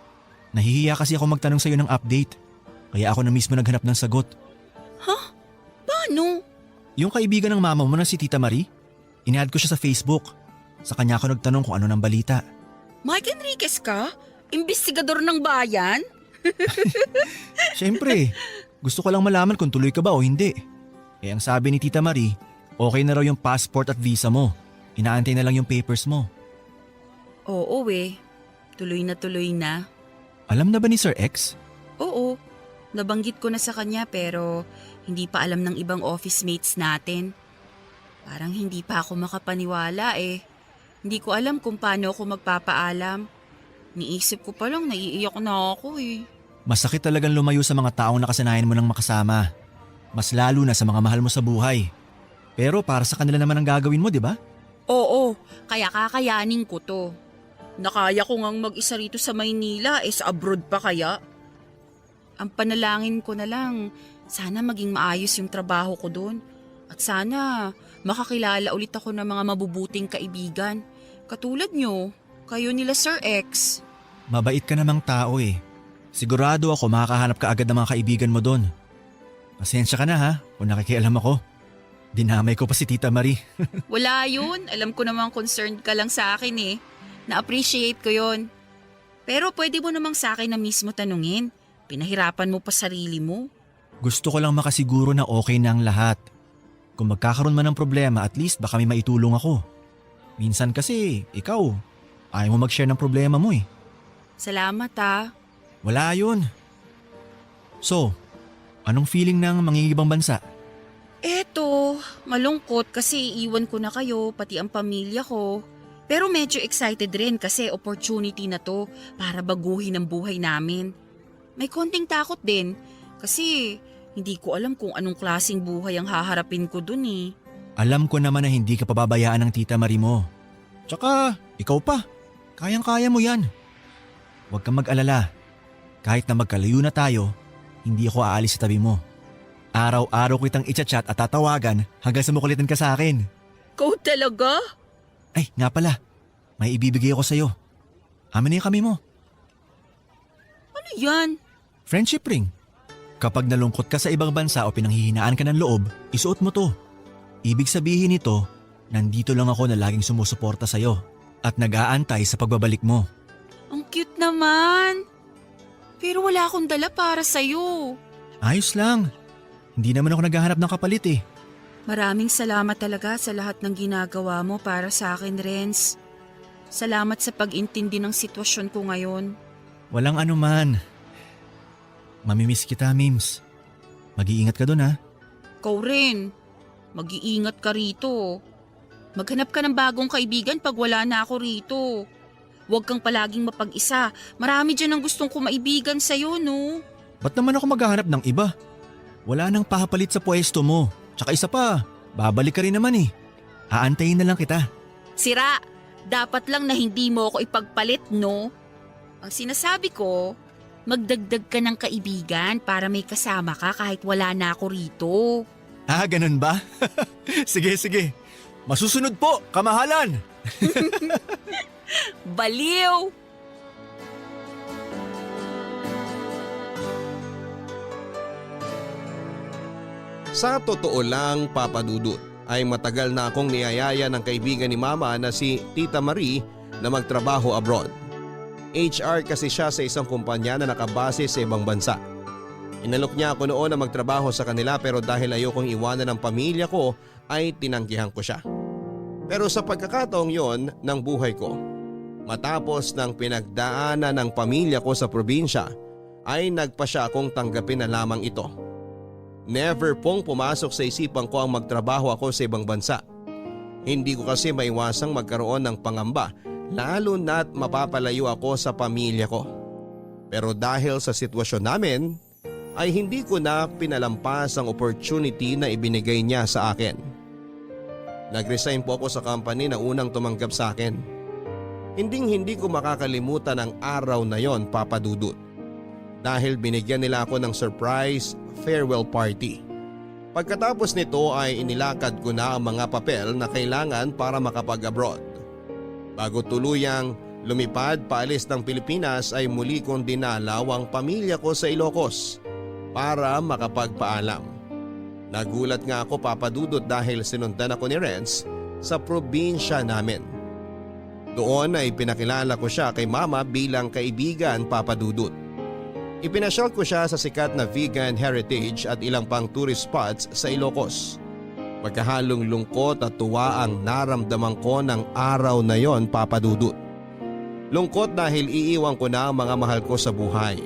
Nahihiya kasi ako magtanong sa'yo ng update. Kaya ako na mismo naghanap ng sagot. Paano? Yung kaibigan ng mama mo na si Tita Marie, in-add ko siya sa Facebook. Sa kanya ako nagtanong kung ano ng balita. Mike Enriquez ka? Imbestigador ng bayan? Siyempre, gusto ko lang malaman kung tuloy ka ba o hindi. Eh ang sabi ni Tita Marie, okay na raw yung passport at visa mo. Inaantay na lang yung papers mo. Oo eh. Tuloy na. Alam na ba ni Sir X? Oo. Nabanggit ko na sa kanya pero hindi pa alam ng ibang office mates natin. Parang hindi pa ako makapaniwala eh. Hindi ko alam kung paano ako magpapaalam. Niisip ko pa lang naiiyak na ako eh. Masakit talagang lumayo sa mga taong nakasanayan mo ng makasama. Mas lalo na sa mga mahal mo sa buhay. Pero para sa kanila naman ang gagawin mo, di ba? Oo, kaya kakayanin ko to. Nakaya ko ngang mag-isa rito sa Maynila sa abroad pa kaya. Ang panalangin ko na lang, sana maging maayos yung trabaho ko doon. At sana makakilala ulit ako ng mga mabubuting kaibigan. Katulad nyo, kayo nila Sir X. Mabait ka namang tao eh. Sigurado ako makakahanap ka agad ng mga kaibigan mo doon. Pasensya ka na ha, kung nakikialam ako. Dinamay ko pa si Tita Marie. Wala yun, alam ko namang concerned ka lang sa akin eh. Na-appreciate ko yun. Pero pwede mo namang sa akin na mismo tanungin. Pinahirapan mo pa sarili mo. Gusto ko lang makasiguro na okay na ang lahat. Kung magkakaroon man ng problema, at least baka may maitulong ako. Minsan kasi, ikaw, ayaw mo mag-share ng problema mo eh. Salamat ah. Wala yun. So, anong feeling ng mangingibang bansa? Eto, malungkot kasi iwan ko na kayo, pati ang pamilya ko. Pero medyo excited rin kasi opportunity na to para baguhin ang buhay namin. May konting takot din kasi hindi ko alam kung anong klaseng buhay ang haharapin ko dun eh. Alam ko naman na hindi ka pababayaan ng Tita Marie mo. Tsaka, ikaw pa. Kayang-kaya mo yan. Huwag kang mag-alala. Kahit na magkalayo na tayo, hindi ako aalis sa tabi mo. Araw-araw ko itang i-chat at tatawagan hanggang sa makulitan ka sa akin. Ikaw talaga? Ay, nga pala. May ibibigay ako sa'yo. Amin na yung kami mo. Ano yan? Friendship ring. Kapag nalungkot ka sa ibang bansa o pinanghihinaan ka ng loob, isuot mo to. Ibig sabihin nito, nandito lang ako na laging sumusuporta sa'yo at nag-aantay sa pagbabalik mo. Ang cute naman. Pero wala akong dala para sa'yo. Ayos lang. Hindi naman ako naghahanap ng kapalit eh. Maraming salamat talaga sa lahat ng ginagawa mo para sa akin, Renz. Salamat sa pag-intindi ng sitwasyon ko ngayon. Walang anuman. Mamimiss kita, Mims. Mag-iingat ka dun ha. Ikaw rin. Mag-iingat ka rito. Maghanap ka ng bagong kaibigan pag wala na ako rito. Huwag kang palaging mapag-isa. Marami dyan ang gustong kumaibigan sa'yo, no? Ba't naman ako maghahanap ng iba? Wala nang pahapalit sa pwesto mo. Tsaka isa pa, babalik ka rin naman eh. Aantayin na lang kita. Sira, dapat lang na hindi mo ako ipagpalit, no? Ang sinasabi ko, magdagdag ka ng kaibigan para may kasama ka kahit wala na ako rito. Ah, ganun ba? Sige, sige. Masusunod po, kamahalan! Baliw! Sa totoo lang, Papa Dudut, ay matagal na akong niyayaya ng kaibigan ni Mama na si Tita Marie na magtrabaho abroad. HR kasi siya sa isang kumpanya na nakabase sa ibang bansa. Inalok niya ako noon na magtrabaho sa kanila pero dahil ayokong iwanan ng pamilya ko ay tinanggihan ko siya. Pero sa pagkakataong yon ng buhay ko, matapos ng pinagdaanan ng pamilya ko sa probinsya, ay nagpa siya akong tanggapin na lamang ito. Never pong pumasok sa isipan ko ang magtrabaho ako sa ibang bansa. Hindi ko kasi maiwasang magkaroon ng pangamba lalo na't mapapalayo ako sa pamilya ko. Pero dahil sa sitwasyon namin ay hindi ko na pinalampas ang opportunity na ibinigay niya sa akin. Nag-resign po ako sa company na unang tumanggap sa akin. Hindi ko makakalimutan ang araw na yon, Papa Dudut. Dahil binigyan nila ako ng surprise farewell party. Pagkatapos nito ay inilakad ko na ang mga papel na kailangan para makapag-abroad. Bago tuluyang lumipad paalis ng Pilipinas ay muli kong dinalaw ang pamilya ko sa Ilocos para makapagpaalam. Nagulat nga ako, Papa Dudut, dahil sinundan ako ni Renz sa probinsya namin. Doon ay pinakilala ko siya kay Mama bilang kaibigan, Papa Dudut. Ipinasyal ko siya sa sikat na vegan heritage at ilang pang tourist spots sa Ilocos. Magkahalong lungkot at tuwa ang naramdaman ko ng araw na yon, Papa Dudut. Lungkot dahil iiwan ko na ang mga mahal ko sa buhay.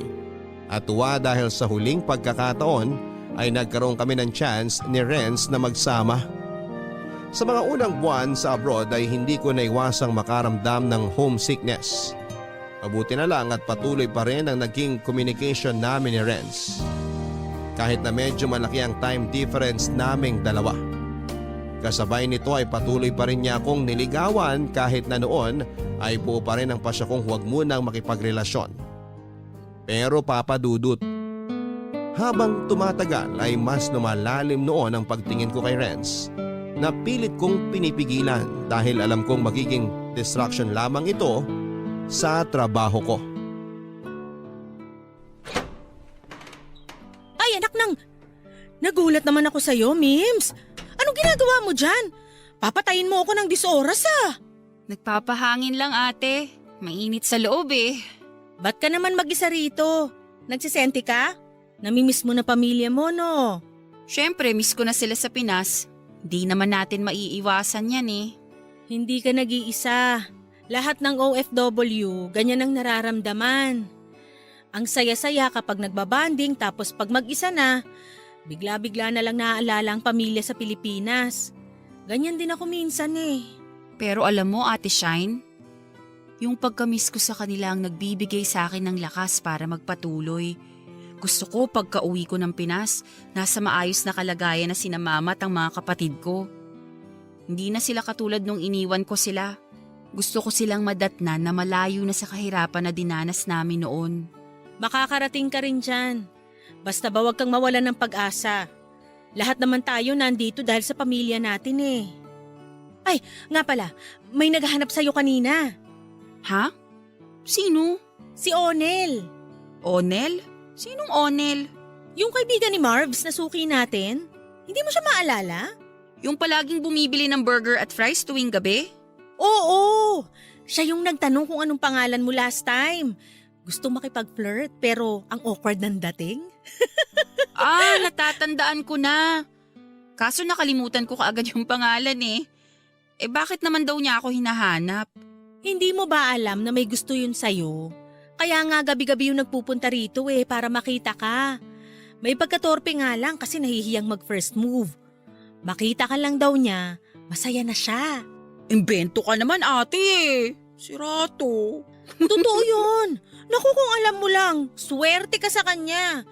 At tuwa dahil sa huling pagkakataon ay nagkaroon kami ng chance ni Renz na magsama. Sa mga unang buwan sa abroad ay hindi ko naiwasang makaramdam ng homesickness. Mabuti na lang at patuloy pa rin ang naging communication namin ni Renz. Kahit na medyo malaki ang time difference naming dalawa. Kasabay nito ay patuloy pa rin niya akong niligawan kahit na noon ay buo pa rin ang pasya kong huwag munang makipagrelasyon. Pero Papa Dudut, habang tumatagal ay mas lumalalim noon ang pagtingin ko kay Renz na pilit kong pinipigilan dahil alam kong magiging distraction lamang ito sa trabaho ko. Ay, anak nang! Nagulat naman ako sa'yo, Mims. Anong ginagawa mo dyan? Papatayin mo ako ng 10 oras ah. Nagpapahangin lang, ate. Mainit sa loob eh. Ba't ka naman mag-isa rito? Nagsisenti ka? Namimiss mo na pamilya mo, no? Siyempre, miss ko na sila sa Pinas. Di naman natin maiiwasan yan eh. Hindi ka nag-iisa. Lahat ng OFW, ganyan ang nararamdaman. Ang saya-saya kapag nagbabanding tapos pag mag-isa na, bigla-bigla na lang naaalala ang pamilya sa Pilipinas. Ganyan din ako minsan eh. Pero alam mo, Ate Shine, yung pagkamiss ko sa kanila ang nagbibigay sa akin ng lakas para magpatuloy. Gusto ko pagka-uwi ko ng Pinas, nasa maayos na kalagayan na sina mama at ang mga kapatid ko. Hindi na sila katulad nung iniwan ko sila. Gusto ko silang madatnan na malayo na sa kahirapan na dinanas namin noon. Makakarating ka rin dyan. Basta ba wag kang mawalan ng pag-asa. Lahat naman tayo nandito dahil sa pamilya natin eh. Ay, nga pala, may naghahanap sa'yo kanina. Ha? Sino? Si Onel. Onel? Sinong Onel? Yung kaibigan ni Marvs na suki natin, hindi mo siya maalala? Yung palaging bumibili ng burger at fries tuwing gabi? Oo! Siya yung nagtanong kung anong pangalan mo last time. Gusto makipag-flirt pero ang awkward ng dating. Natatandaan ko na. Kaso nakalimutan ko kaagad yung pangalan eh. Bakit naman daw niya ako hinahanap? Hindi mo ba alam na may gusto yun sa'yo? Kaya nga gabi-gabi yung nagpupunta rito para makita ka. May pagkatorpe nga lang kasi nahihiyang mag-first move. Makita ka lang daw niya, masaya na siya. Imbento ka naman ate eh. Sirato. Totoo yun. Naku kung alam mo lang, swerte ka sa kanya.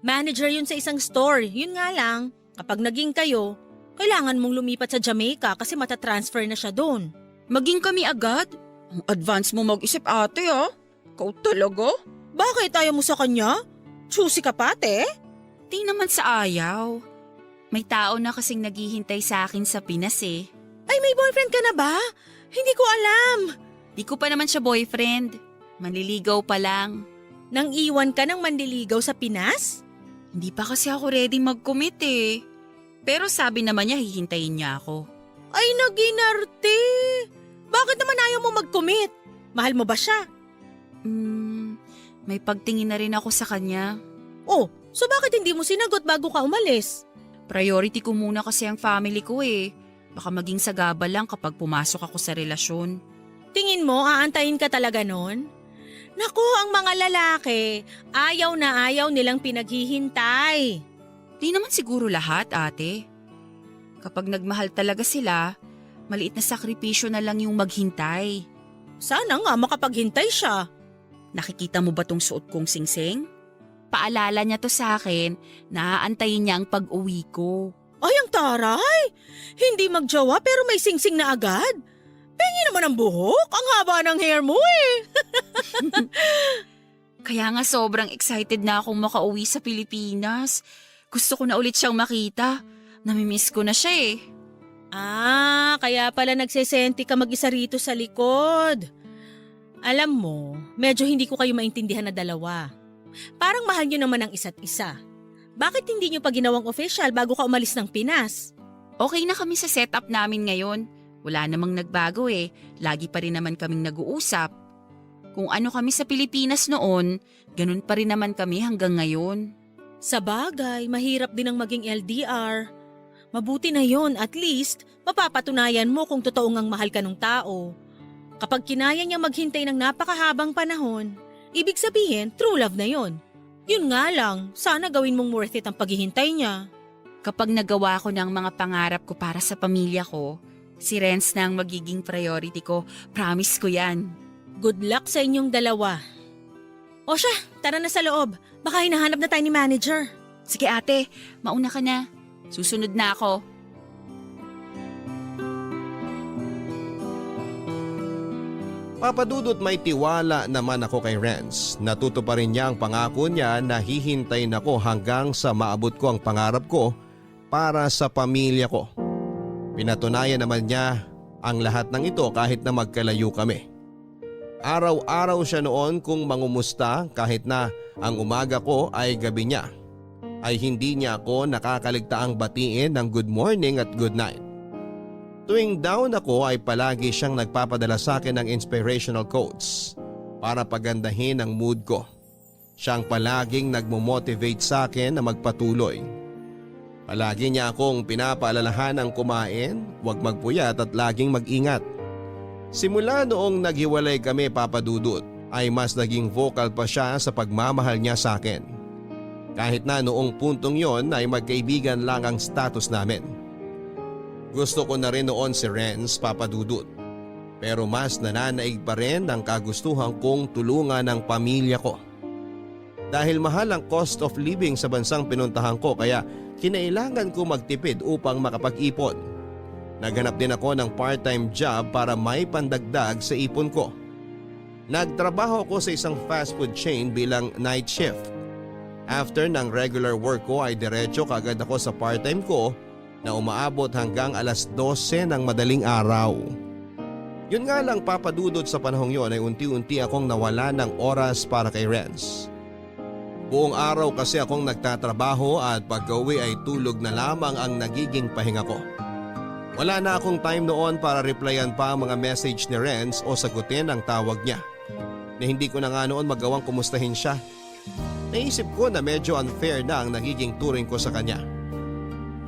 Manager yun sa isang store. Yun nga lang, kapag naging kayo, kailangan mong lumipat sa Jamaica kasi matatransfer na siya doon. Maging kami agad? Ang advance mo mag-isip ate ah. Ikaw talaga? Bakit ayaw mo sa kanya? Choosy ka pa, te? Di naman sa ayaw. May tao na kasing naghihintay sa akin sa Pinas eh. Ay, may boyfriend ka na ba? Hindi ko alam. Di ko pa naman siya boyfriend. Manliligaw pa lang. Nang iwan ka ng mandiligaw sa Pinas? Hindi pa kasi ako ready mag-commit eh. Pero sabi naman niya hihintayin niya ako. Ay, naginarte. Bakit naman ayaw mo mag-commit? Mahal mo ba siya? May pagtingin na rin ako sa kanya. Oh, so bakit hindi mo sinagot bago ka umalis? Priority ko muna kasi ang family ko eh. Baka maging sagabal lang kapag pumasok ako sa relasyon. Tingin mo, aantayin ka talaga nun? Naku, ang mga lalaki, ayaw na ayaw nilang pinaghihintay. Di naman siguro lahat, ate. Kapag nagmahal talaga sila, maliit na sakripisyo na lang yung maghintay. Sana nga makapaghintay siya. Nakikita mo ba tong suot kong singsing? Paalala niya to sa akin na aantayin niya ang pag-uwi ko. Ay, ang taray! Hindi magjowa pero may singsing na agad. Pengi naman ang buhok, ang haba ng hair mo eh. Kaya nga sobrang excited na akong makauwi sa Pilipinas. Gusto ko na ulit siyang makita. Namimiss ko na siya eh. Kaya pala nagsesenti ka mag-isa rito sa likod. Alam mo, medyo hindi ko kayo maintindihan na dalawa. Parang mahal nyo naman ang isa't isa. Bakit hindi nyo pa ginawang official bago ka umalis ng Pinas? Okay na kami sa setup namin ngayon. Wala namang nagbago eh. Lagi pa rin naman kaming nag-uusap. Kung ano kami sa Pilipinas noon, ganun pa rin naman kami hanggang ngayon. Sa bagay, mahirap din ang maging LDR. Mabuti na yon, at least mapapatunayan mo kung totoong ang mahal ka ng tao. Kapag kinaya niya maghintay ng napakahabang panahon, ibig sabihin true love na yon. Yun nga lang, sana gawin mong worth it ang paghihintay niya. Kapag nagawa ko ng mga pangarap ko para sa pamilya ko, si Renz na ang magiging priority ko. Promise ko yan. Good luck sa inyong dalawa. O siya, tara na sa loob. Baka hinahanap na tayo ni manager. Sige ate, mauna ka na. Susunod na ako. Papadudot may tiwala naman ako kay Renz. Natuto pa rin niya ang pangako niya na hihintayin ako hanggang sa maabot ko ang pangarap ko para sa pamilya ko. Pinatunayan naman niya ang lahat ng ito kahit na magkalayo kami. Araw-araw siya noon kung mangumusta kahit na ang umaga ko ay gabi niya. Ay hindi niya ako nakakaligtaang batiin ng good morning at good night. Tuwing down ako ay palagi siyang nagpapadala sa akin ng inspirational quotes para pagandahin ang mood ko. Siyang palaging nagmo-motivate sa akin na magpatuloy. Palagi niya akong pinapaalalahan ng kumain, huwag magpuyat at laging mag-ingat. Simula noong naghiwalay kami Papadudot ay mas naging vocal pa siya sa pagmamahal niya sa akin. Kahit na noong puntong yon ay magkaibigan lang ang status namin. Gusto ko na rin noon si Renz Papadudot. Pero mas nananaig pa rin ang kagustuhan kong tulungan ang pamilya ko. Dahil mahal ang cost of living sa bansang pinuntahan ko kaya kinailangan ko magtipid upang makapag-ipon. Naghanap din ako ng part-time job para may pandagdag sa ipon ko. Nagtrabaho ko sa isang fast food chain bilang night shift. After ng regular work ko ay diretso kagad ako sa part-time ko na umaabot hanggang alas 12 ng madaling araw. Yun nga lang Papadudot sa panahong yon ay unti-unti akong nawala ng oras para kay Renz. Buong araw kasi akong nagtatrabaho at pag-uwi ay tulog na lamang ang nagiging pahinga ko. Wala na akong time noon para replyan pa ang mga message ni Renz o sagutin ang tawag niya. Na hindi ko na nga noon magawang kumustahin siya. Naisip ko na medyo unfair na ang nagiging turing ko sa kanya.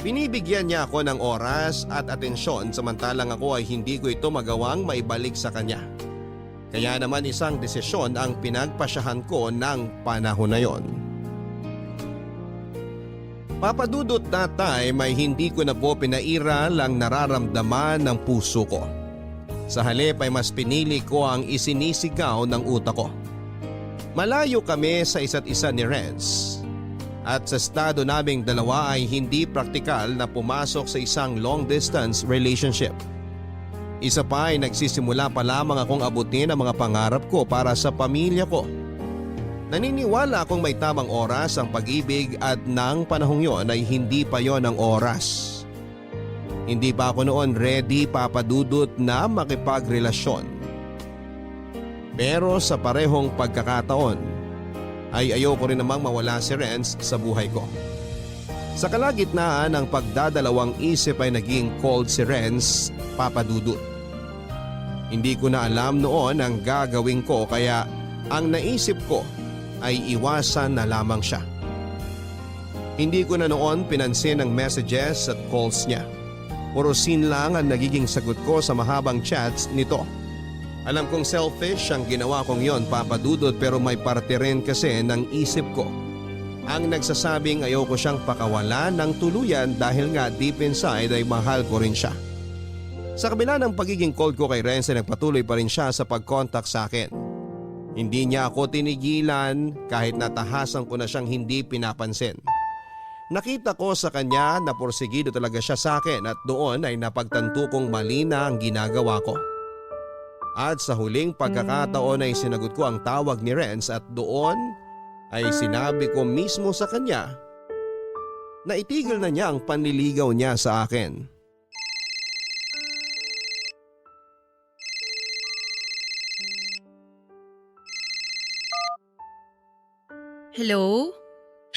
Binibigyan niya ako ng oras at atensyon samantalang ako ay hindi ko ito magawang maibalik sa kanya. Kaya naman isang desisyon ang pinagpasyahan ko ng panahon na yon. Papadudot na time ay hindi ko na po pinairal ang nararamdaman ng puso ko. Sa halip ay mas pinili ko ang isinisigaw ng utak ko. Malayo kami sa isa't isa ni Renz. At sa estado naming dalawa ay hindi praktikal na pumasok sa isang long distance relationship. Isa pa ay nagsisimula pa lamang akong abutin ang mga pangarap ko para sa pamilya ko. Naniniwala akong may tamang oras ang pag-ibig at nang panahong yon ay hindi pa yon ang oras. Hindi pa ako noon ready, papadudot, na makipagrelasyon. Pero sa parehong pagkakataon ay ayoko rin namang mawala si Renz sa buhay ko. Sa kalagitnaan ng pagdadalawang isip ay naging cold si Renz, papadudot. Hindi ko na alam noon ang gagawin ko kaya ang naisip ko ay iwasan na lamang siya. Hindi ko na noon pinansin ang messages at calls niya. Puro scene lang ang nagiging sagot ko sa mahabang chats nito. Alam kong selfish ang ginawa kong yon, papadudot, pero may parte rin kasi ng isip ko ang nagsasabing ayoko siyang pakawalan ng tuluyan dahil nga deep inside ay mahal ko rin siya. Sa kabila ng pagiging cold ko kay Renz ay nagpatuloy pa rin siya sa pag-contact sa akin. Hindi niya ako tinigilan kahit natahasan ko na siyang hindi pinapansin. Nakita ko sa kanya na porsigido talaga siya sa akin at doon ay napagtanto kong mali na ang ginagawa ko. At sa huling pagkakataon ay sinagot ko ang tawag ni Renz at doon ay sinabi ko mismo sa kanya na itigil na niya ang panliligaw niya sa akin. Hello?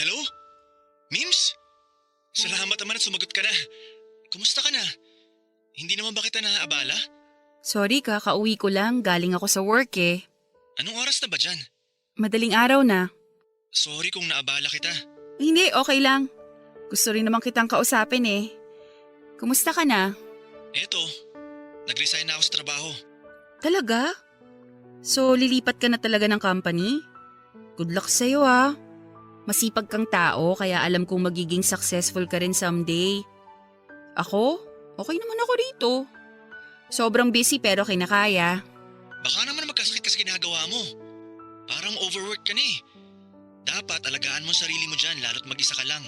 Hello? Mims? Salamat naman at sumagot ka na. Kumusta ka na? Hindi naman ba kita naaabala? Sorry, kakauwi ko lang. Galing ako sa work eh. Anong oras na ba dyan? Madaling araw na. Sorry kung naabala kita. Hindi, okay lang. Gusto rin naman kitang kausapin eh. Kumusta ka na? Eto, nag-resign na ako sa trabaho. Talaga? So, lilipat ka na talaga ng company? Good luck sa'yo ah. Masipag kang tao kaya alam kong magiging successful ka rin someday. Ako? Okay naman ako rito. Sobrang busy pero kinakaya. Baka naman magkasakit kasi ginagawa mo. Parang overwork ka na eh. Dapat alagaan mo sarili mo dyan lalo't mag-isa ka lang.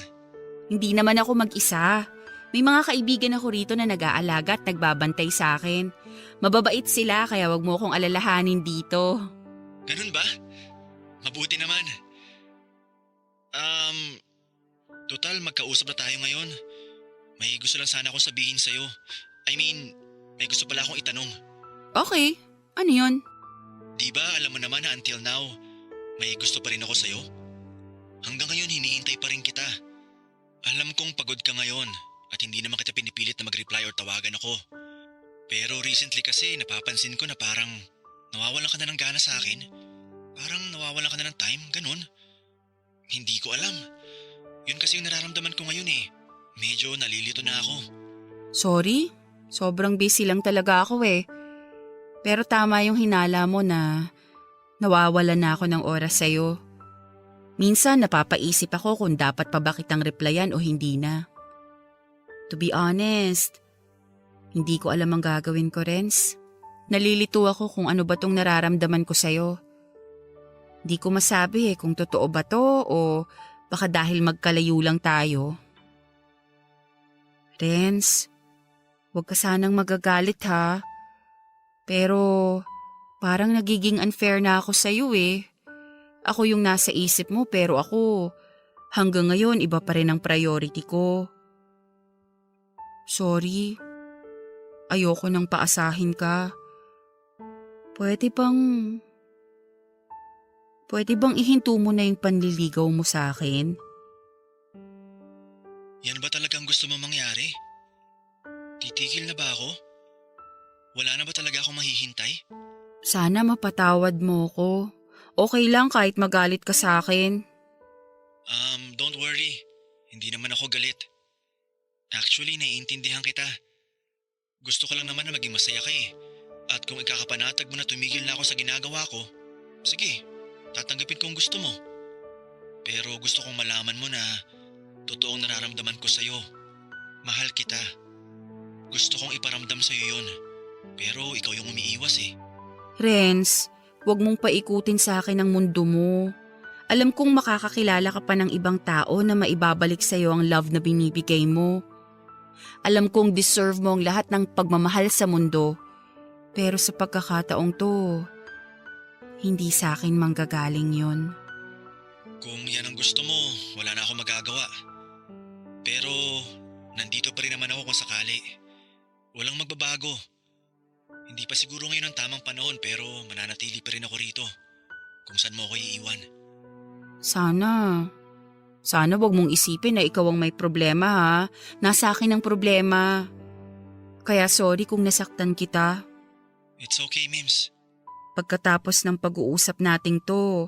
Hindi naman ako mag-isa. May mga kaibigan ako rito na nag-aalaga at nagbabantay sa akin. Mababait sila kaya wag mo akong alalahanin dito. Ganun ba? Mabuti naman. Total magkausap na tayo ngayon. May gusto lang sana akong sabihin sa'yo. May gusto pala akong itanong. Okay, ano yun? Di ba alam mo naman na until now, may gusto pa rin ako sa'yo? Hanggang ngayon hinihintay pa rin kita. Alam kong pagod ka ngayon at hindi naman kita pinipilit na mag-reply or tawagan ako. Pero recently kasi napapansin ko na parang nawawalan ka na ng gana sa akin. Parang nawawalan ka na ng time, ganun. Hindi ko alam. Yun kasi yung nararamdaman ko ngayon eh. Medyo nalilito na ako. Sorry, sobrang busy lang talaga ako eh. Pero tama yung hinala mo na nawawalan na ako ng oras sa'yo. Minsan napapaisip ako kung dapat pa ba kitang replyan o hindi na. To be honest, hindi ko alam ang gagawin ko, Renz. Nalilito ako kung ano ba tong nararamdaman ko sa'yo. Di ko masabi kung totoo ba to o baka dahil magkalayo lang tayo. Renz, huwag ka sanang magagalit ha. Pero parang nagiging unfair na ako sa'yo eh. Ako yung nasa isip mo pero ako hanggang ngayon iba pa rin ang priority ko. Sorry, ayoko nang paasahin ka. Pwede Pwede bang ihinto mo na yung panliligaw mo sa akin? Yan ba talagang gusto mo mangyari? Titigil na ba ako? Wala na ba talaga akong mahihintay? Sana mapatawad mo ko. Okay lang kahit magalit ka sa akin. Don't worry. Hindi naman ako galit. Actually, naiintindihan kita. Gusto ko lang naman na maging masaya ka eh. At kung ikakapanatag mo na tumigil na ako sa ginagawa ko, sige, tatanggapin ko ang gusto mo. Pero gusto kong malaman mo na totoong nararamdaman ko sa'yo. Mahal kita. Gusto kong iparamdam sa'yo yun. Pero ikaw yung umiiwas eh. Renz, huwag mong paikutin sa akin ang mundo mo. Alam kong makakakilala ka pa ng ibang tao na maibabalik sa'yo ang love na binibigay mo. Alam kong deserve mo ang lahat ng pagmamahal sa mundo. Pero sa pagkakataong to, hindi sa akin manggagaling yon. Kung yan ang gusto mo, wala na ako magagawa. Pero nandito pa rin naman ako kung sakali. Walang magbabago. Hindi pa siguro ngayon ang tamang panahon pero mananatili pa rin ako rito. Kung saan mo ako iiwan. Sana wag mong isipin na ikaw ang may problema ha. Nasa akin ang problema. Kaya sorry kung nasaktan kita. It's okay, Mims. Pagkatapos ng pag-uusap nating to,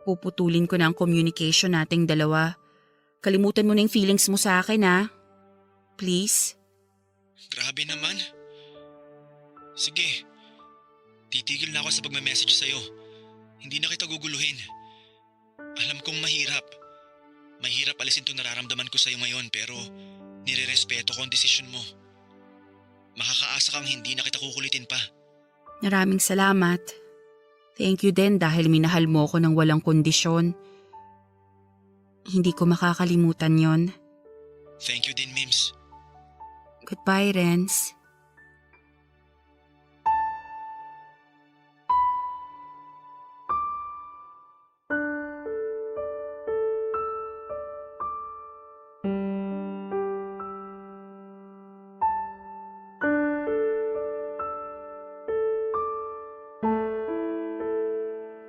puputulin ko na ang communication nating dalawa. Kalimutan mo na yung feelings mo sa akin ha. Please? Grabe naman. Sige. Titigil na ako sa pagme-message sa'yo. Hindi na kita guguluhin. Alam kong mahirap. Mahirap alisin itong nararamdaman ko sa'yo ngayon pero nire-respeto ko ang desisyon mo. Makakaasa kang hindi na kita kukulitin pa. Maraming salamat. Thank you din dahil minahal mo ko ng walang kondisyon. Hindi ko makakalimutan yon. Thank you din, Mims. Goodbye, Renz.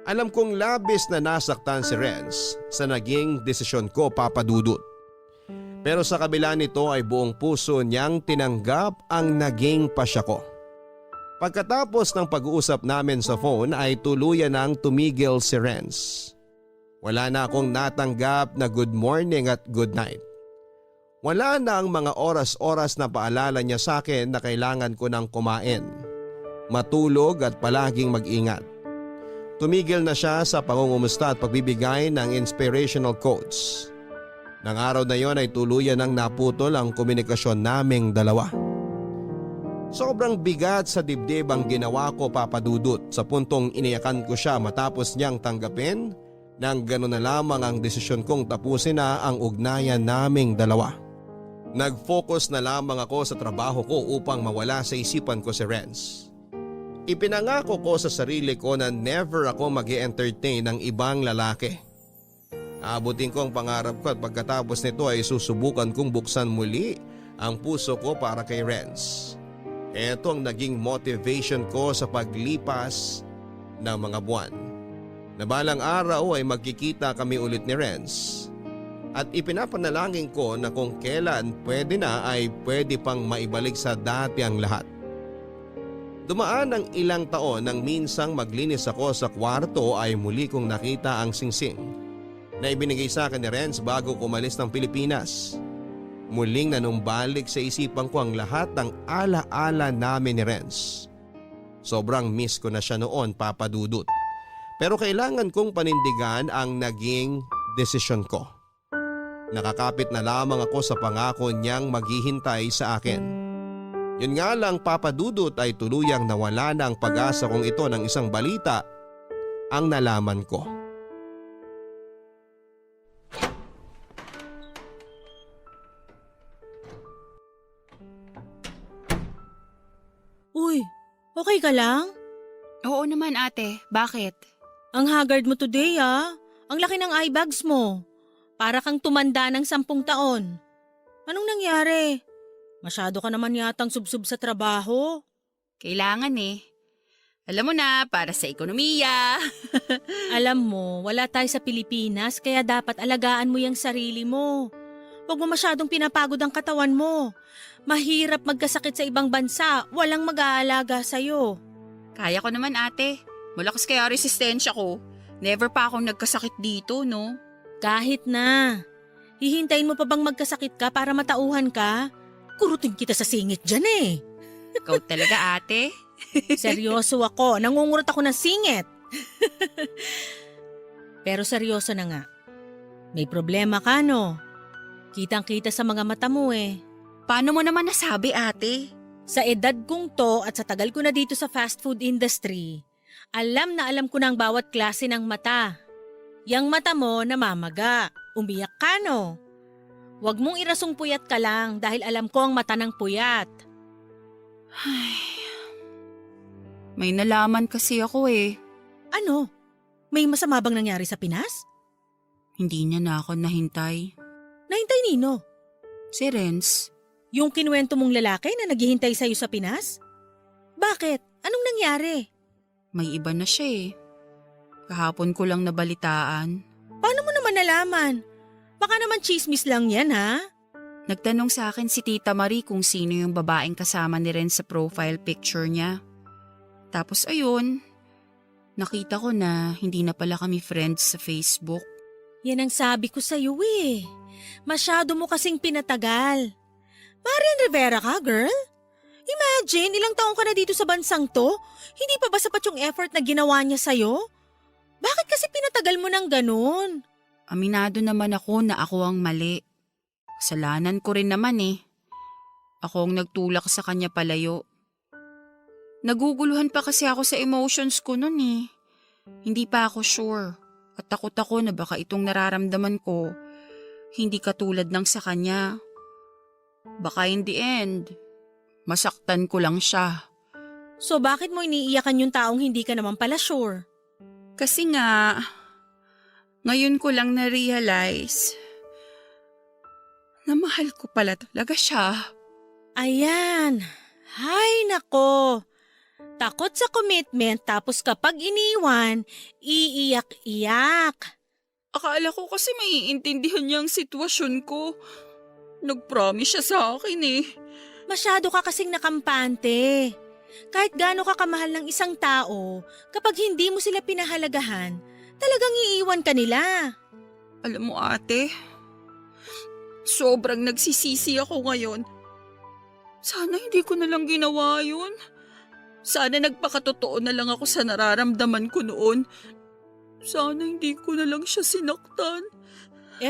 Alam kong labis na nasaktan si Renz sa naging desisyon ko, Papa Dudut. Pero sa kabila nito ay buong puso niyang tinanggap ang naging pasya ko. Pagkatapos ng pag-uusap namin sa phone ay tuluyan nang tumigil si Renz. Wala na akong natanggap na good morning at good night. Wala na ang mga oras-oras na paalala niya sa akin na kailangan ko nang kumain, matulog at palaging mag-ingat. Tumigil na siya sa pangungumusta at pagbibigay ng inspirational quotes. Nang araw na yon ay tuluyan nang naputol ang komunikasyon naming dalawa. Sobrang bigat sa dibdib ang ginawa ko, Papa Dudut, sa puntong iniyakan ko siya matapos niyang tanggapin nang gano'n na lamang ang desisyon kong tapusin na ang ugnayan naming dalawa. Nag-focus na lamang ako sa trabaho ko upang mawala sa isipan ko si Renz. Ipinangako ko sa sarili ko na never ako mag-e-entertain ng ibang lalaki. Abutin ko ang pangarap ko at pagkatapos nito ay susubukan kong buksan muli ang puso ko para kay Renz. Ito ang naging motivation ko sa paglipas ng mga buwan. Na balang araw ay magkikita kami ulit ni Renz. At ipinapanalangin ko na kung kailan pwede na ay pwede pang maibalik sa dati ang lahat. Dumaan ang ilang taon nang minsang maglinis ako sa kwarto ay muli kong nakita ang singsing na ibinigay sa akin ni Renz bago kumalis ng Pilipinas. Muling nanumbalik sa isipan ko ang lahat ng ala-ala namin ni Renz. Sobrang miss ko na siya noon, Papa Dudut. Pero kailangan kong panindigan ang naging desisyon ko. Nakakapit na lamang ako sa pangako niyang maghihintay sa akin. Yun nga lang, Papa Dudut, ay tuluyang nawala na ang pag-asa kong ito ng isang balita ang nalaman ko. Uy, okay ka lang? Oo naman ate, bakit? Ang haggard mo today ah. Ang laki ng eye bags mo. Para kang tumanda ng 10 taon. Anong nangyari? Masyado ka naman yatang subsub sa trabaho. Kailangan eh. Alam mo na, para sa ekonomiya. Alam mo, wala tayo sa Pilipinas kaya dapat alagaan mo yung sarili mo. Huwag mo masyadong pinapagod ang katawan mo. Mahirap magkasakit sa ibang bansa, walang mag-aalaga sa'yo. Kaya ko naman ate. Malakas kaya resistensya ko. Never pa akong nagkasakit dito, no? Kahit na. Hihintayin mo pa bang magkasakit ka para matauhan ka? Kurutin kita sa singit dyan eh. Ikaw talaga ate. Seryoso ako, nangungurot ako ng singit. Pero seryoso na nga. May problema ka, no? Kitang-kita sa mga mata mo eh. Paano mo naman nasabi ate? Sa edad kong to at sa tagal ko na dito sa fast food industry, alam na alam ko na ang bawat klase ng mata. Yang mata mo namamaga, umiyak ka, no? Huwag mong irasong puyat ka lang dahil alam ko ang mata ng puyat. May nalaman kasi ako eh. Ano? May masama bang nangyari sa Pinas? Hindi niya na ako nahintay. Nahintay nino? Si Renz. Yung kinuwento mong lalaki na naghihintay sa'yo sa Pinas? Bakit? Anong nangyari? May iba na siya eh. Kahapon ko lang nabalitaan. Paano mo naman nalaman? Baka naman chismis lang yan, ha? Nagtanong sa akin si Tita Marie kung sino yung babaeng kasama ni Renz sa profile picture niya. Tapos ayun, nakita ko na hindi na pala kami friends sa Facebook. Yan ang sabi ko sa'yo eh. Masyado mo kasing pinatagal. Marian Rivera ka, girl? Imagine, ilang taong ka na dito sa bansang to? Hindi pa ba sapat yung effort na ginawa niya sa'yo? Bakit kasi pinatagal mo ng ganun? Aminado naman ako na ako ang mali. Kasalanan ko rin naman eh. Ako ang nagtulak sa kanya palayo. Naguguluhan pa kasi ako sa emotions ko nun eh. Hindi pa ako sure. At takot ako na baka itong nararamdaman ko, hindi katulad ng sa kanya. Baka in the end, masaktan ko lang siya. So bakit mo iniiyakan yung taong hindi ka naman pala sure? Kasi nga, ngayon ko lang na-realize na mahal ko pala talaga siya. Ayan. Hay nako. Takot sa commitment tapos kapag iniwan, iiyak-iyak. Akala ko kasi maiintindihan niya ang sitwasyon ko. Nag-promise siya sa akin eh. Masyado ka kasing nakampante. Kahit gaano ka kamahal ng isang tao, kapag hindi mo sila pinahalagahan, talagang iiwan ka nila. Alam mo ate, sobrang nagsisisi ako ngayon. Sana hindi ko na lang ginawa yun. Sana nagpakatotoo na lang ako sa nararamdaman ko noon. Sana hindi ko na lang siya sinaktan.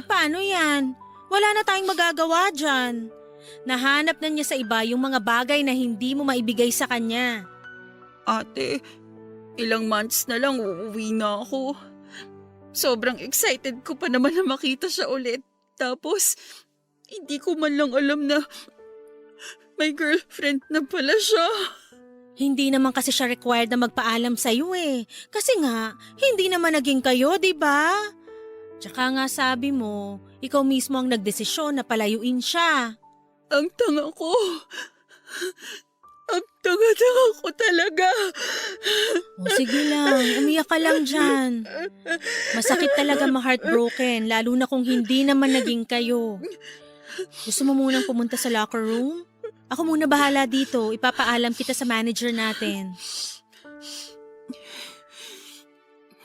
Paano yan? Wala na tayong magagawa dyan. Nahanap na niya sa iba yung mga bagay na hindi mo maibigay sa kanya. Ate, ilang months na lang uuwi na ako. Sobrang excited ko pa naman na makita siya ulit. Tapos, hindi ko man lang alam na may girlfriend na pala siya. Hindi naman kasi siya required na magpaalam sa'yo eh. Kasi nga, hindi naman naging kayo, di ba? Tsaka nga sabi mo, ikaw mismo ang nagdesisyon na palayuin siya. Ang tanga ko. Ang tanga-tanga ko talaga. O sige lang, umiyak ka lang dyan. Masakit talaga ma-heartbroken, lalo na kung hindi naman naging kayo. Gusto mo munang pumunta sa locker room? Ako muna bahala dito, ipapaalam kita sa manager natin.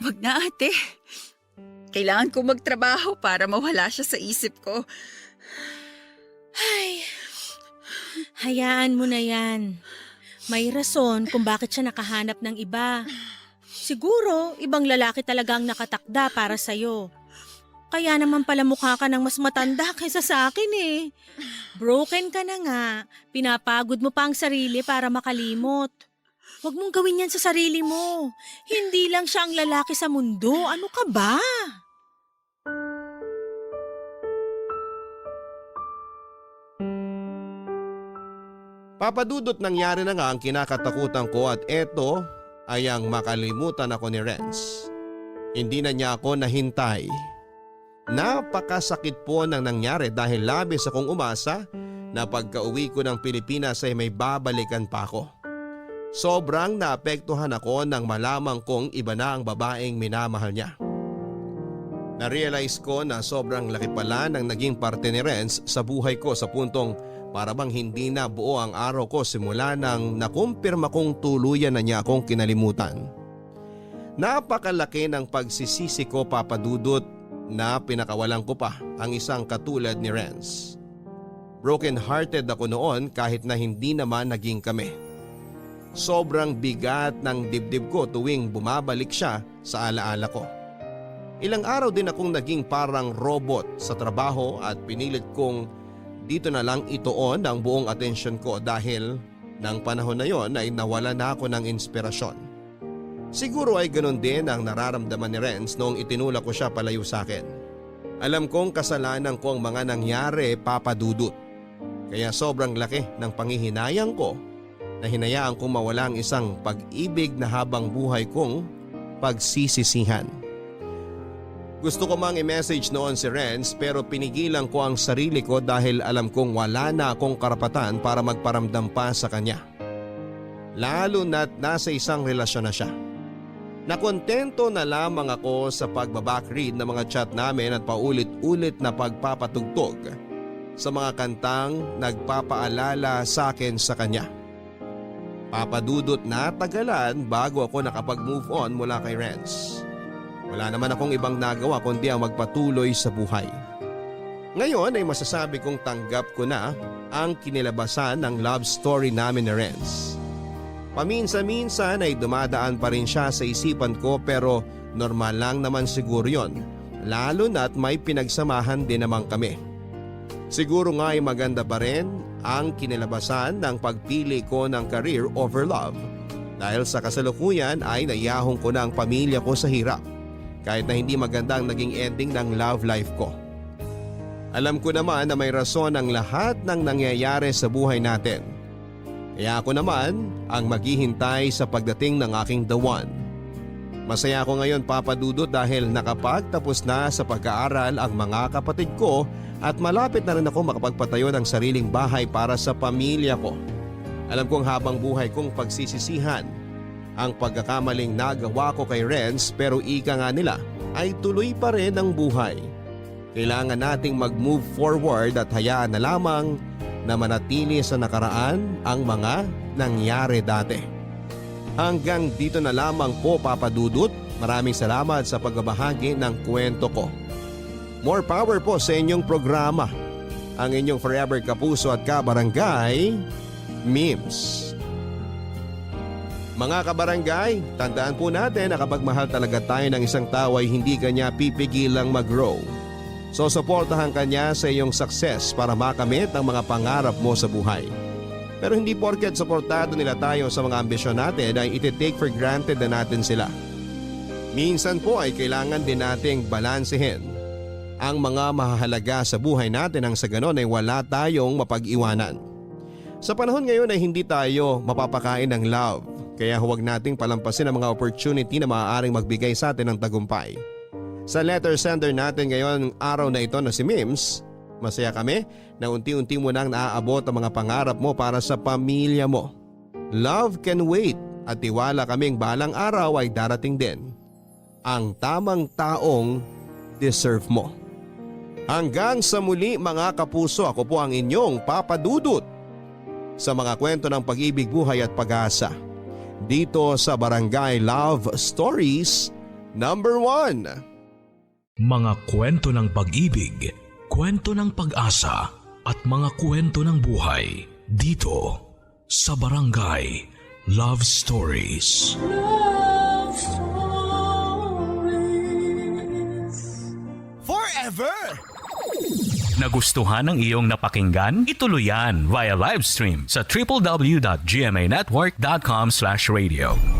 Wag na ate. Kailangan ko magtrabaho para mawala siya sa isip ko. Ay, hayaan mo na yan. May rason kung bakit siya nakahanap ng iba. Siguro, ibang lalaki talaga ang nakatakda para sa'yo. Kaya naman pala mukha ka ng mas matanda kaysa sa akin eh. Broken ka na nga. Pinapagod mo pa ang sarili para makalimot. Huwag mong gawin yan sa sarili mo. Hindi lang siya ang lalaki sa mundo. Ano ka ba? Papadudot nangyari na nga ang kinakatakutan ko at eto ay ang makalimutan ako ni Renz. Hindi na niya ako nahintay. Napakasakit po nang nangyari dahil labis akong umasa na pagka-uwi ko ng Pilipinas ay may babalikan pa ako. Sobrang naapektuhan ako nang malamang kong iba na ang babaeng minamahal niya. Na-realize ko na sobrang laki pala ng naging parte ni Renz sa buhay ko sa puntong para bang hindi na buo ang araw ko simula nang nakumpirma kong tuluyan na niya akong kinalimutan. Napakalaki ng pagsisisi ko, Papa Dudut, na pinakawalan ko pa ang isang katulad ni Renz. Broken hearted ako noon kahit na hindi naman naging kami. Sobrang bigat ng dibdib ko tuwing bumabalik siya sa alaala ko. Ilang araw din akong naging parang robot sa trabaho at pinilit kong dito na lang ituon ang buong atensyon ko dahil nang panahon na yon ay nawala na ako ng inspirasyon. Siguro ay ganun din ang nararamdaman ni Renz noong itinulak ko siya palayo sa akin. Alam kong kasalanan ko ang mga nangyari, Papa Dudut. Kaya sobrang laki ng panghihinayang ko na hinayaan kong mawala ang isang pag-ibig na habang buhay kong pagsisisihan. Gusto ko mang i-message noon si Renz pero pinigilan ko ang sarili ko dahil alam kong wala na akong karapatan para magparamdam pa sa kanya. Lalo na't nasa isang relasyon na siya. Nakontento na lamang ako sa pagbabackread ng mga chat namin at paulit-ulit na pagpapatugtog sa mga kantang nagpapaalala sa akin sa kanya. Papadudot na tagalan bago ako nakapag-move on mula kay Renz. Wala naman akong ibang nagawa kundi ang magpatuloy sa buhay. Ngayon ay masasabi kong tanggap ko na ang kinilabasan ng love story namin ni Renz. Paminsan-minsan ay dumadaan pa rin siya sa isipan ko pero normal lang naman siguro yon, lalo na't may pinagsamahan din naman kami. Siguro nga ay maganda pa rin ang kinilabasan ng pagpili ko ng career over love dahil sa kasalukuyan ay naiyahong ko na ang pamilya ko sa hirap kahit na hindi maganda ang naging ending ng love life ko. Alam ko naman na may rason ang lahat ng nangyayari sa buhay natin. Kaya ako naman ang maghihintay sa pagdating ng aking the one. Masaya ako ngayon, Papa Dudut, dahil nakapagtapos na sa pag-aaral ang mga kapatid ko at malapit na rin ako makapagpatayo ng sariling bahay para sa pamilya ko. Alam kong habang buhay kong pagsisisihan ang pagkakamaling nagawa ko kay Renz pero ika nga nila ay tuloy pa rin ang buhay. Kailangan nating mag-move forward at hayaan na lamang na manatili sa nakaraan ang mga nangyari dati. Hanggang dito na lamang po, Papa Dudut. Maraming salamat sa pagbabahagi ng kwento ko. More power po sa inyong programa. Ang inyong forever kapuso at kabarangay, Mims. Mga kabarangay, tandaan po natin na kapag mahal talaga tayo ng isang tao ay hindi kanya pipigilang mag-grow. So suportahan ka niya sa iyong success para makamit ang mga pangarap mo sa buhay. Pero hindi porket suportado nila tayo sa mga ambisyon natin ay iti-take for granted na natin sila. Minsan po ay kailangan din nating balansehin ang mga mahalaga sa buhay natin nang sa ganon ay wala tayong mapag-iwanan. Sa panahon ngayon ay hindi tayo mapapakain ng love kaya huwag nating palampasin ang mga opportunity na maaaring magbigay sa atin ng tagumpay. Sa letter sender natin ngayon araw na ito na si Mims, masaya kami na unti-unti mo nang naaabot ang mga pangarap mo para sa pamilya mo. Love can wait at tiwala kaming balang araw ay darating din ang tamang taong deserve mo. Hanggang sa muli mga kapuso, ako po ang inyong Papa Dudut sa mga kwento ng pag-ibig, buhay at pag-asa dito sa Barangay Love Stories #1. Mga kwento ng pag-ibig, kwento ng pag-asa at mga kwento ng buhay dito sa Barangay Love Stories. Love Stories. Forever! Nagustuhan ng iyong napakinggan? Ituloy yan via live stream sa www.gmanetwork.com/radio.